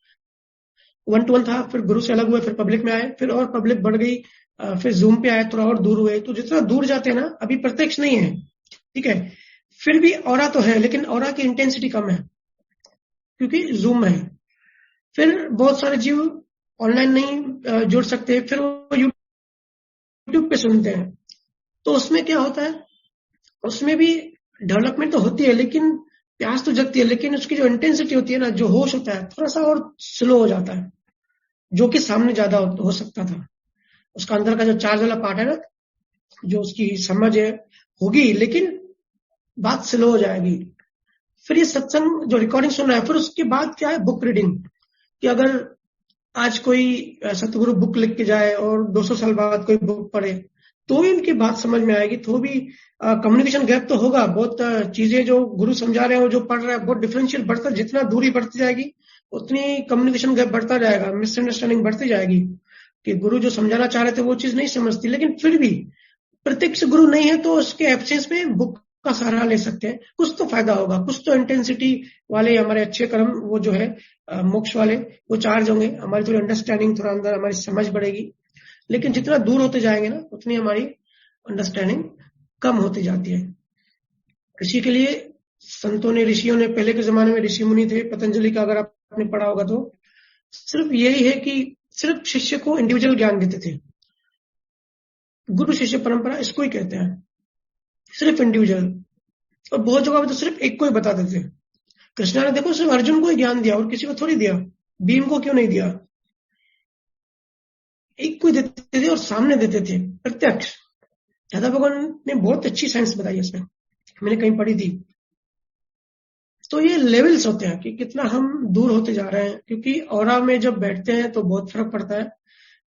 1-to-1 था, फिर गुरु से अलग हुए, फिर पब्लिक में आए, फिर और पब्लिक बढ़ गई, फिर जूम पे आए, थोड़ा और दूर हुए। तो जितना दूर जाते हैं ना, अभी प्रत्यक्ष नहीं है, ठीक है, फिर भी ऑरा तो है, लेकिन ऑरा की इंटेंसिटी कम है, क्योंकि जूम है। फिर बहुत सारे जीव ऑनलाइन नहीं जुड़ सकते, फिर वो यूट्यूब पे सुनते हैं। तो उसमें क्या होता है, उसमें भी डेवलपमेंट तो होती है, लेकिन प्यास तो जगती है, लेकिन उसकी जो इंटेंसिटी होती है ना, जो होश होता है, थोड़ा सा और स्लो हो जाता है, जो कि सामने ज्यादा हो सकता था। उसका अंदर का जो चार्ज वाला पार्ट है ना, जो उसकी समझ है होगी, लेकिन बात स्लो हो जाएगी। फिर ये सत्संग जो रिकॉर्डिंग सुन रहा है, फिर उसके बाद क्या है, बुक रीडिंग, कि अगर आज कोई सतगुरु बुक लिख के जाए और 200 साल बाद कोई बुक पढ़े तो भी उनकी बात समझ में आएगी, तो भी कम्युनिकेशन गैप तो होगा। बहुत चीजें जो गुरु समझा रहे हो, जो पढ़ रहा है, बहुत डिफरेंशियल बढ़ता, जितना दूरी बढ़ती जाएगी उतनी कम्युनिकेशन गैप बढ़ता जाएगा, मिसअंडरस्टैंडिंग बढ़ती जाएगी कि गुरु जो समझाना चाह रहे थे वो चीज नहीं समझती। लेकिन फिर भी प्रत्यक्ष गुरु नहीं है तो उसके एब्सेंस में बुक का सहारा ले सकते हैं, कुछ तो फायदा होगा, कुछ तो इंटेंसिटी वाले हमारे अच्छे कर्म वो जो है मोक्ष वाले वो चार्ज होंगे, हमारी थोड़ी अंडरस्टैंडिंग, थोड़ा अंदर हमारी समझ बढ़ेगी। लेकिन जितना दूर होते जाएंगे ना उतनी हमारी अंडरस्टैंडिंग कम होती जाती है। ऋषि के लिए संतों ने, ऋषियों ने, पहले के जमाने में ऋषि मुनि थे, पतंजलि का अगर आपने पढ़ा होगा तो सिर्फ यही है कि सिर्फ शिष्य को इंडिविजुअल ज्ञान देते थे। गुरु शिष्य परंपरा इसको ही कहते हैं, सिर्फ इंडिविजुअल। और बहुत जगह पे तो सिर्फ एक को ही बताते थे। कृष्णा ने देखो सिर्फ अर्जुन को ही ज्ञान दिया और किसी को थोड़ी दिया, भीम को क्यों नहीं दिया, एक को ही देते थे और सामने देते थे प्रत्यक्ष। दादा भगवान ने बहुत अच्छी साइंस बताई इसमें, मैंने कहीं पढ़ी थी। तो ये लेवल्स होते हैं कि कितना हम दूर होते जा रहे हैं, क्योंकि ऑरा में जब बैठते हैं तो बहुत फर्क पड़ता है।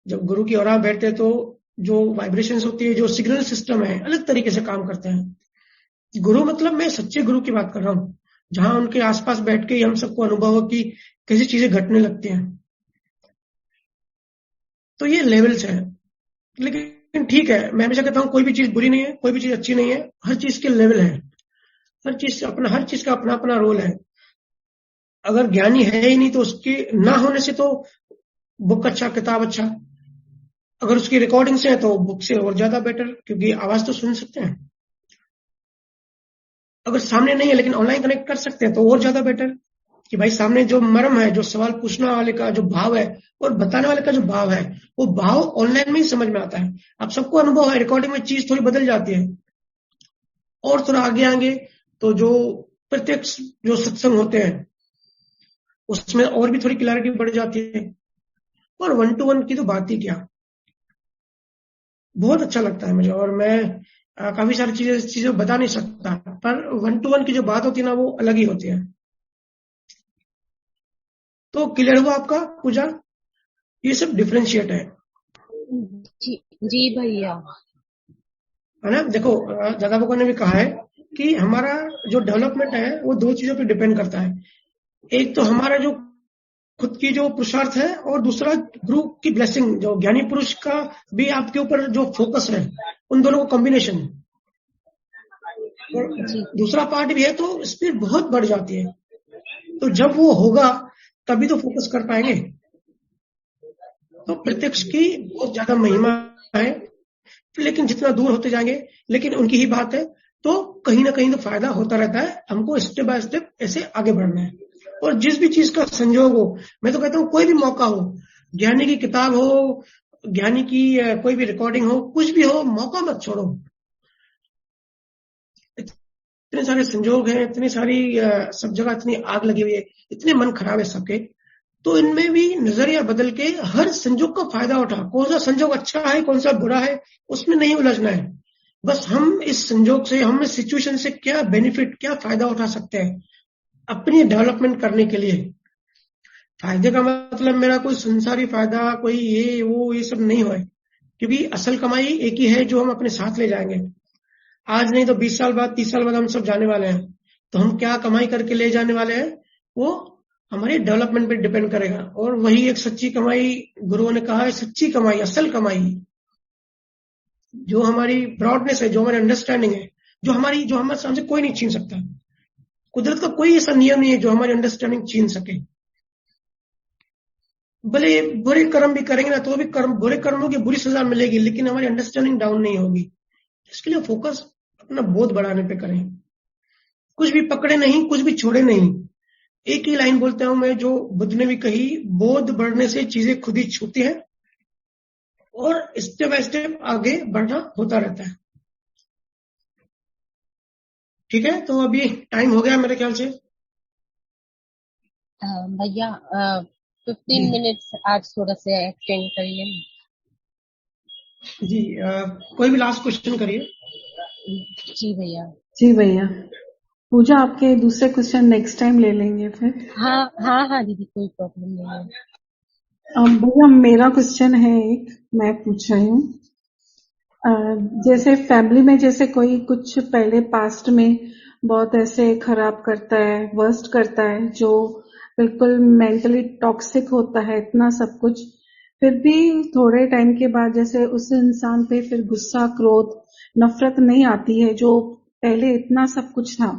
जब गुरु की ऑरा बैठते हैं तो जो वाइब्रेशंस होती है, जो सिग्नल सिस्टम है, अलग तरीके से काम करते हैं। गुरु मतलब मैं सच्चे गुरु की बात कर रहा हूँ, जहां उनके आसपास बैठ के हम सबको अनुभव हो कि कैसी चीजें घटने लगती हैं। तो ये लेवल्स है। लेकिन ठीक है, मैं हमेशा कहता हूँ कोई भी चीज बुरी नहीं है, कोई भी चीज अच्छी नहीं है, हर चीज के लेवल है, हर चीज का अपना अपना रोल है। अगर ज्ञानी है ही नहीं तो उसके ना होने से तो बुक अच्छा, किताब अच्छा। अगर उसकी रिकॉर्डिंग्स है तो बुक से और ज्यादा बेटर, क्योंकि आवाज तो सुन सकते हैं। अगर सामने नहीं है लेकिन ऑनलाइन कनेक्ट कर सकते हैं तो और ज्यादा बेटर, कि भाई सामने जो मर्म है, जो सवाल पूछने वाले का जो भाव है और बताने वाले का जो भाव है, वो भाव ऑनलाइन में ही समझ में आता है। अब सबको अनुभव है, रिकॉर्डिंग में चीज थोड़ी बदल जाती है। और थोड़ा आगे आगे तो जो प्रत्यक्ष जो सत्संग होते हैं उसमें और भी थोड़ी क्लैरिटी बढ़ जाती है। और 1-to-1 की तो बात ही क्या, बहुत अच्छा लगता है मुझे। और मैं काफी सारी चीजें बता नहीं सकता, पर 1-to-1 की जो बात होती है ना वो अलग ही होती है। तो क्लियर हुआ आपका पूजा? ये सब डिफरेंशिएट है। जी भैया, है ना। देखो दादा भगवान ने भी कहा है कि हमारा जो डेवलपमेंट है वो 2 चीजों पे डिपेंड करता है। एक तो हमारा जो खुद की जो पुरुषार्थ है, और दूसरा गुरु की ब्लेसिंग, जो ज्ञानी पुरुष का भी आपके ऊपर जो फोकस है, उन दोनों को कॉम्बिनेशन। और दूसरा पार्ट भी है तो स्पीड बहुत बढ़ जाती है। तो जब वो होगा तभी तो फोकस कर पाएंगे। तो प्रत्यक्ष की बहुत ज्यादा महिमा है, लेकिन जितना दूर होते जाएंगे, लेकिन उनकी ही बात है, तो कहीं ना कहीं तो फायदा होता रहता है। हमको स्टेप बाय स्टेप ऐसे आगे बढ़ना है। और जिस भी चीज का संयोग हो, मैं तो कहता हूँ कोई भी मौका हो, ज्ञानी की किताब हो, ज्ञानी की कोई भी रिकॉर्डिंग हो, कुछ भी हो, मौका मत छोड़ो। इतने सारे संयोग हैं, इतनी सारी सब जगह इतनी आग लगी हुई है, इतने मन खराब है सबके, तो इनमें भी नजरिया बदल के हर संयोग का फायदा उठा। कौन सा संयोग अच्छा है, कौन सा बुरा है, उसमें नहीं उलझना है। बस हम इस संयोग से, हम इस सिचुएशन से क्या बेनिफिट, क्या फायदा उठा सकते हैं अपनी डेवलपमेंट करने के लिए। फायदे का मतलब मेरा कोई संसारी फायदा, कोई ये वो ये सब नहीं है, क्योंकि असल कमाई एक ही है जो हम अपने साथ ले जाएंगे। आज नहीं तो 20 साल बाद, 30 साल बाद हम सब जाने वाले हैं। तो हम क्या कमाई करके ले जाने वाले हैं वो हमारी डेवलपमेंट पे डिपेंड करेगा। और वही एक सच्ची कमाई, गुरुओं ने कहा है सच्ची कमाई, असल कमाई, जो हमारी ब्रॉडनेस है, जो हमारी अंडरस्टैंडिंग है, जो हमारे सामने कोई नहीं छीन सकता। कुदरत का कोई ऐसा नियम नहीं है जो हमारी अंडरस्टैंडिंग छीन सके। भले बुरे कर्म भी करेंगे ना तो भी बुरे कर्मों की बुरी सजा मिलेगी, लेकिन हमारी अंडरस्टैंडिंग डाउन नहीं होगी। इसके लिए फोकस अपना बोध बढ़ाने पे करें। कुछ भी पकड़े नहीं, कुछ भी छोड़े नहीं। एक ही लाइन बोलता हूं मैं जो बुद्ध ने भी कही, बोध बढ़ने से चीजें खुद ही छूती हैं और स्टेप बाय स्टेप आगे बढ़ना होता रहता है। ठीक है, तो अभी टाइम हो गया मेरे ख्याल से। भैया 15 मिनट्स आज थोड़ा से एक्सटेंड करिए। जी कोई भी लास्ट क्वेश्चन करिए। जी भैया। जी भैया, पूजा आपके दूसरे क्वेश्चन नेक्स्ट टाइम ले लेंगे फिर। हाँ हाँ हाँ दीदी, कोई प्रॉब्लम नहीं है। भैया मेरा क्वेश्चन है, एक मैं पूछ रही हूँ। जैसे फैमिली में जैसे कोई कुछ पहले पास्ट में बहुत ऐसे खराब करता है, वर्स्ट करता है, जो बिल्कुल मेंटली टॉक्सिक होता है, इतना सब कुछ, फिर भी थोड़े टाइम के बाद जैसे उस इंसान पे फिर गुस्सा, क्रोध, नफरत नहीं आती है, जो पहले इतना सब कुछ था,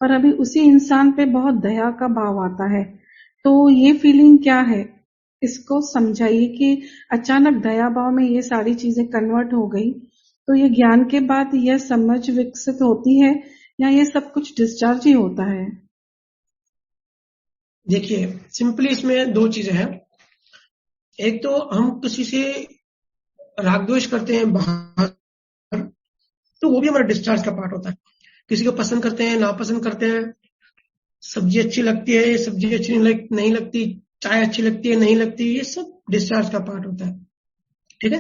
पर अभी उसी इंसान पे बहुत दया का भाव आता है। तो ये फीलिंग क्या है? इसको समझाइए कि अचानक दया भाव में ये सारी चीजें कन्वर्ट हो गई, तो ये ज्ञान के बाद यह समझ विकसित होती है या ये सब कुछ डिस्चार्ज ही होता है? देखिए, सिंपली इसमें दो चीजें हैं। एक तो हम किसी से राग द्वेष करते हैं बाहर, तो वो भी हमारा डिस्चार्ज का पार्ट होता है। किसी को पसंद करते हैं, नापसंद करते हैं, सब्जी अच्छी लगती है, सब्जी अच्छी नहीं लगती, चाय अच्छी लगती है, नहीं लगती, ये सब डिस्चार्ज का पार्ट होता है। ठीक है।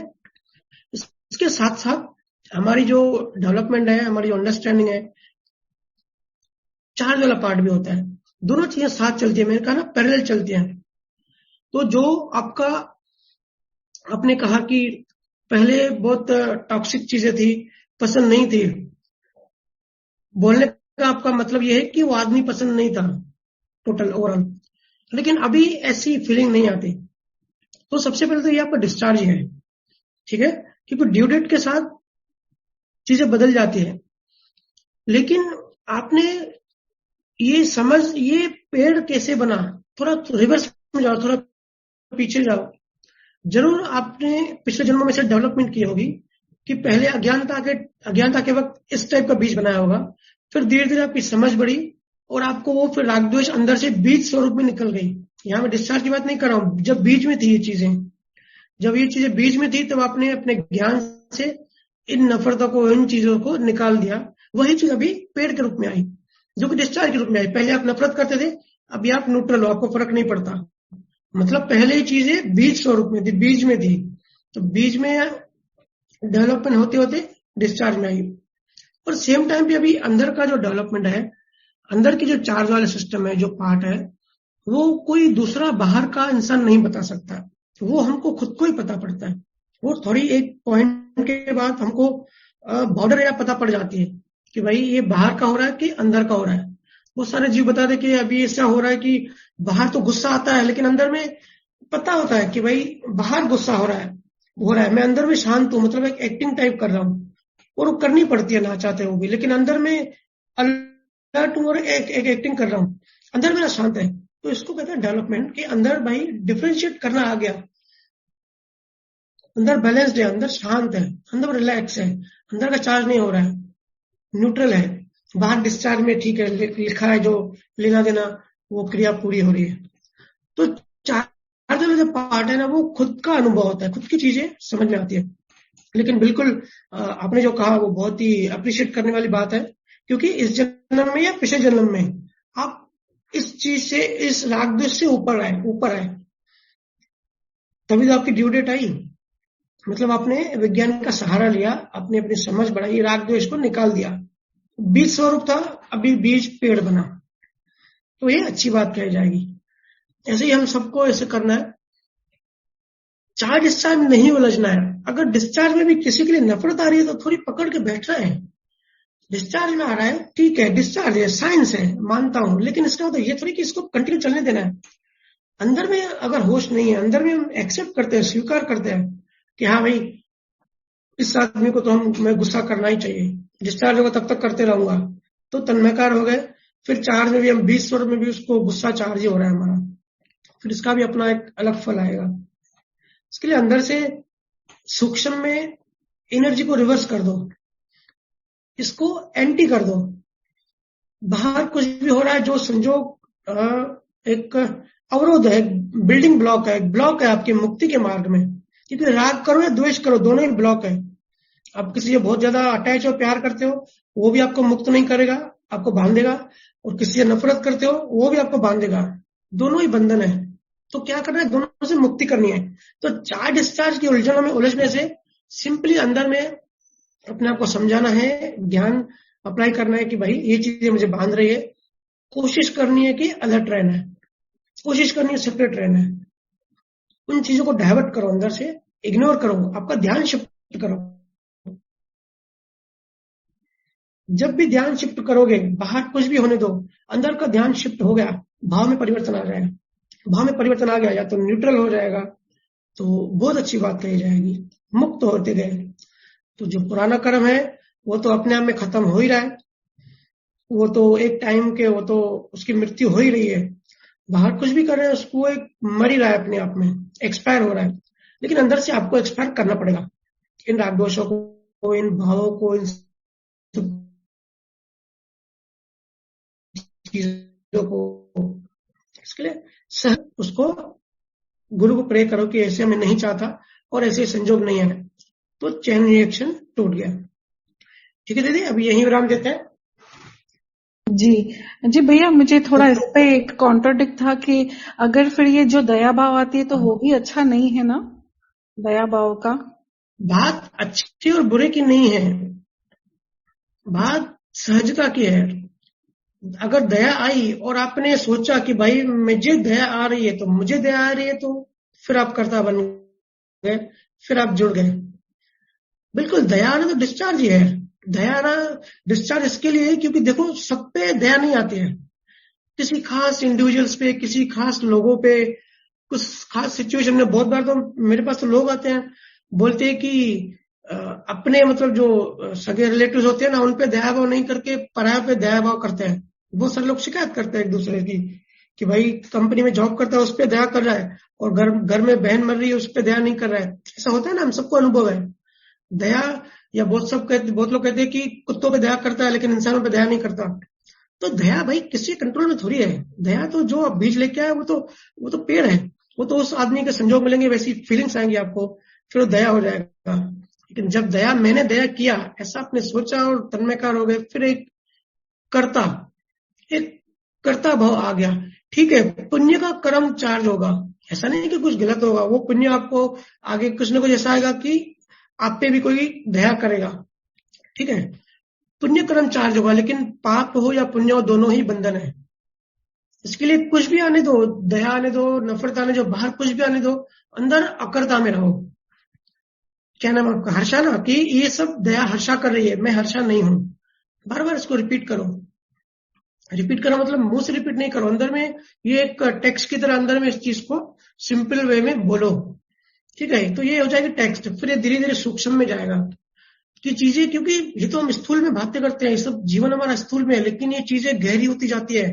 इसके साथ साथ हमारी जो डेवलपमेंट है, हमारी जो अंडरस्टैंडिंग है, चार्ज वाला पार्ट भी होता है। दोनों चीजें साथ चलती है, मैंने कहा ना पैरेलल चलती हैं। तो जो आपका, आपने कहा कि पहले बहुत टॉक्सिक चीजें थी, पसंद नहीं थी, बोलने का आपका मतलब यह है कि वो आदमी पसंद नहीं था टोटल ओवरऑल, लेकिन अभी ऐसी फीलिंग नहीं आती। तो सबसे पहले तो ये आपका डिस्चार्ज है। ठीक है, क्योंकि ड्यू डेट के साथ चीजें बदल जाती है। लेकिन आपने ये समझ, ये पेड़ कैसे बना, थोड़ा रिवर्स में जाओ, थोड़ा पीछे जाओ। जरूर आपने पिछले जन्मों में से डेवलपमेंट की होगी कि पहले अज्ञानता के वक्त इस टाइप का बीज बनाया होगा, फिर धीरे धीरे आपकी समझ बढ़ी और आपको वो फिर राग द्वेष अंदर से बीज स्वरूप में निकल गई। यहां मैं डिस्चार्ज की बात नहीं कर रहा हूं, जब बीज में थी ये चीजें, जब ये चीजें बीज में थी तब आपने अपने ज्ञान से इन नफरतों को, इन चीजों को निकाल दिया। वही चीज अभी पेड़ के रूप में आई, जो कि डिस्चार्ज के रूप में आई। पहले आप नफरत करते थे, अभी आप न्यूट्रल हो, आपको फर्क नहीं पड़ता। मतलब पहले ही चीजें बीज स्वरूप में थी, बीज में थी, तो बीज में डेवलपमेंट होते होते डिस्चार्ज में आई। और सेम टाइम पे अभी अंदर का जो डेवलपमेंट है, अंदर की जो चार्ज वाला सिस्टम है, जो पार्ट है, वो कोई दूसरा बाहर का इंसान नहीं बता सकता, वो हमको खुद को ही पता पड़ता है। वो थोड़ी एक पॉइंट के बाद हमको बॉर्डर एरिया पता पड़ जाती है कि भाई ये बाहर का हो रहा है कि अंदर का हो रहा है। वो सारे जीव बता दे कि अभी ऐसा हो रहा है कि बाहर तो गुस्सा आता है, लेकिन अंदर में पता होता है कि भाई बाहर गुस्सा हो रहा है, मैं अंदर में शांत हूं, मतलब एक एक्टिंग टाइप कर रहा हूं, और वो करनी पड़ती है ना चाहते हुए भी, लेकिन अंदर में अलर्ट हूं और एक एक्टिंग कर रहा हूं, अंदर मेरा शांत है। तो इसको कहते हैं डेवलपमेंट, कि अंदर भाई डिफरेंशिएट करना आ गया, अंदर बैलेंस्ड है, अंदर शांत है, अंदर रिलैक्स है, अंदर का चार्ज नहीं हो रहा है, न्यूट्रल है। बाहर डिस्चार्ज में ठीक है, लिखा है जो लेना देना, वो क्रिया पूरी हो रही है। तो चार्ज वाला जो पार्ट है ना, वो खुद का अनुभव होता है, खुद की चीजें समझ में आती है। लेकिन बिल्कुल आपने जो कहा वो बहुत ही अप्रिशिएट करने वाली बात है, क्योंकि इस जन्म में या पिछले जन्म में आप इस चीज से, इस राग द्वेष से ऊपर आए, तभी तो आपकी ड्यू डेट आई। मतलब आपने विज्ञान का सहारा लिया, आपने अपनी समझ बढ़ाई, राग द्वेष को निकाल दिया, बीज स्वरूप था, अभी बीज पेड़ बना, तो ये अच्छी बात कही जाएगी। ऐसे ही हम सबको ऐसे करना है, चार्ज डिस्चार्ज नहीं उलझना है। अगर डिस्चार्ज में भी किसी के लिए नफरत आ रही है तो थोड़ी पकड़ के बैठना है। डिस्चार्ज में आ रहा है, ठीक है, डिस्चार्ज है, साइंस है, मानता हूं, लेकिन इसका मतलब ये थोड़ी कि इसको कंटिन्यू चलने देना है। अंदर में अगर होश नहीं है, अंदर में हम एक्सेप्ट करते हैं, स्वीकार करते हैं कि हाँ भाई इस आदमी को तो मैं गुस्सा करना ही चाहिए, डिस्चार्ज होगा तब तक करते रहूंगा, तो तन्मयकार हो गए। फिर चार्ज में भी हम 20 स्वर में भी उसको गुस्सा चार्ज ही हो रहा है हमारा, फिर इसका भी अपना एक अलग फल आएगा। इसके लिए अंदर से सूक्ष्म में एनर्जी को रिवर्स कर दो, इसको एंटी कर दो। बाहर कुछ भी हो रहा है, जो संजोग एक अवरोध है, बिल्डिंग ब्लॉक है आपकी मुक्ति के मार्ग में, क्योंकि राग करो या द्वेष करो, दोनों ही ब्लॉक है। आप किसी से बहुत ज्यादा अटैच हो, प्यार करते हो, वो भी आपको मुक्त नहीं करेगा, आपको बांधेगा, और किसी से नफरत करते हो, वो भी आपको बांधेगा, दोनों ही बंधन है। तो क्या करना है, दोनों से मुक्ति करनी है। तो चार्ज डिस्चार्ज की उलझनों में उलझने से सिंपली अंदर में अपने आप को समझाना है, ज्ञान अप्लाई करना है कि भाई ये चीजें मुझे बांध रही है, कोशिश करनी है कि अलर्ट रहना है, कोशिश करनी है सेपरेट रहना है। उन चीजों को डाइवर्ट करो, अंदर से इग्नोर करो, आपका ध्यान शिफ्ट करो। जब भी ध्यान शिफ्ट करोगे, बाहर कुछ भी होने दो, अंदर का ध्यान शिफ्ट हो गया, भाव में परिवर्तन आ जाएगा। भाव में परिवर्तन आ गया, या तो न्यूट्रल हो जाएगा, तो बहुत अच्छी बात कही जाएगी, मुक्त होते गए। तो जो पुराना कर्म है वो तो अपने आप में खत्म हो ही रहा है, वो तो एक टाइम के, वो तो उसकी मृत्यु हो ही रही है। बाहर कुछ भी कर रहे हैं उसको एक मर ही रहा है, अपने आप में एक्सपायर हो रहा है। लेकिन अंदर से आपको एक्सपायर करना पड़ेगा, इन राग दोषों को, इन भावों को, इन चीजों को। इसके लिए सह उसको गुरु को प्रे करो कि ऐसे मैं नहीं चाहता और ऐसे संजोग नहीं है, तो चैन रिएक्शन टूट गया। ठीक है दीदी, अभी यही विराम देते हैं। जी भैया, मुझे थोड़ा इस पे एक कॉन्ट्राडिक्ट था कि अगर फिर ये जो दया भाव आती है तो वो भी अच्छा नहीं है ना, दया भाव का? बात अच्छी और बुरे की नहीं है, बात सहजता की है। अगर दया आई और आपने सोचा कि भाई मुझे दया आ रही है तो मुझे दया आ रही है, तो फिर आप कर्ता बन गए, फिर आप जुड़ गए। बिल्कुल, दया आना तो डिस्चार्ज ही है। दया आना डिस्चार्ज इसके लिए है क्योंकि देखो, सब पे दया नहीं आती है, किसी खास इंडिविजुअल्स पे, किसी खास लोगों पे, कुछ खास सिचुएशन में। बहुत बार तो मेरे पास तो लोग आते हैं, बोलते हैं कि अपने मतलब जो सगे रिलेटिव्स होते हैं ना, उन पे दया भाव नहीं करके पराया पे दया भाव करते हैं। बहुत सारे लोग शिकायत करते हैं एक दूसरे की कि भाई कंपनी में जॉब करता है उस पर दया कर रहा है, और घर में बहन मर रही है उस पर दया नहीं कर रहा है। ऐसा होता है ना, हम सबको अनुभव है। दया, या बहुत लोग कहते हैं कि कुत्तों पे दया करता है लेकिन इंसानों पे दया नहीं करता। तो दया भाई किसी कंट्रोल में थोड़ी है। दया तो जो आप बीज लेके आए वो तो पेड़ है, वो तो उस आदमी के संजोग मिलेंगे, वैसी फीलिंग्स आएंगी आपको, फिर वो दया हो जाएगा। लेकिन जब मैंने दया किया, ऐसा आपने सोचा और तन्मयकार हो गए, फिर एक कर्ता भाव आ गया। ठीक है, पुण्य का कर्म चार्ज होगा, ऐसा नहीं कि कुछ गलत होगा, वो पुण्य आपको आगे कुछ न कुछ ऐसा आएगा कि आप पे भी कोई दया करेगा। ठीक है, पुण्य कर्म चार्ज होगा, लेकिन पाप हो या पुण्य हो, दोनों ही बंधन है। इसके लिए कुछ भी आने दो, दया आने दो, नफरत आने दो, बाहर कुछ भी आने दो, अंदर अकर्ता में रहो। क्या नाम आपका? हर्षा ना, कि ये सब दया हर्षा कर रही है, मैं हर्षा नहीं हूं। बार बार इसको रिपीट करो। रिपीट करो मतलब मुंह से रिपीट नहीं करो, अंदर में ये एक टेक्स्ट की तरह अंदर में इस चीज को सिंपल वे में बोलो। ठीक है, तो ये हो जाएगी टेक्स्ट, फिर ये धीरे धीरे सूक्ष्म में जाएगा कि चीजें, क्योंकि ये तो हम स्थूल में बातें करते हैं, ये सब जीवन हमारा स्थूल में है, लेकिन ये चीजें गहरी होती जाती है,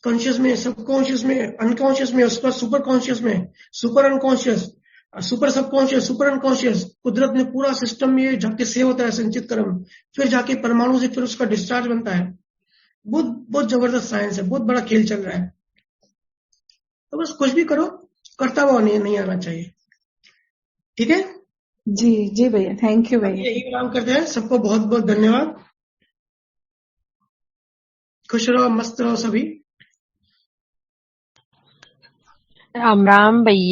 कॉन्शियस में, सबकॉन्शियस में, अनकॉन्शियस में, उसका सुपर कॉन्शियस में, super unconscious, super subconscious, super unconscious. कुदरत ने पूरा सिस्टम में जाके सेव होता है संचित कर्म, फिर जाके परमाणु से फिर उसका डिस्चार्ज बनता है। बहुत बहुत जबरदस्त साइंस है, बहुत बड़ा खेल चल रहा है। तो बस कुछ भी करो, करता हुआ नहीं आना चाहिए। ठीक है जी भैया, थैंक यू भैया। यही काम करते हैं। सबको बहुत बहुत धन्यवाद। खुश रहो, मस्त रहो सभी। राम राम भैया।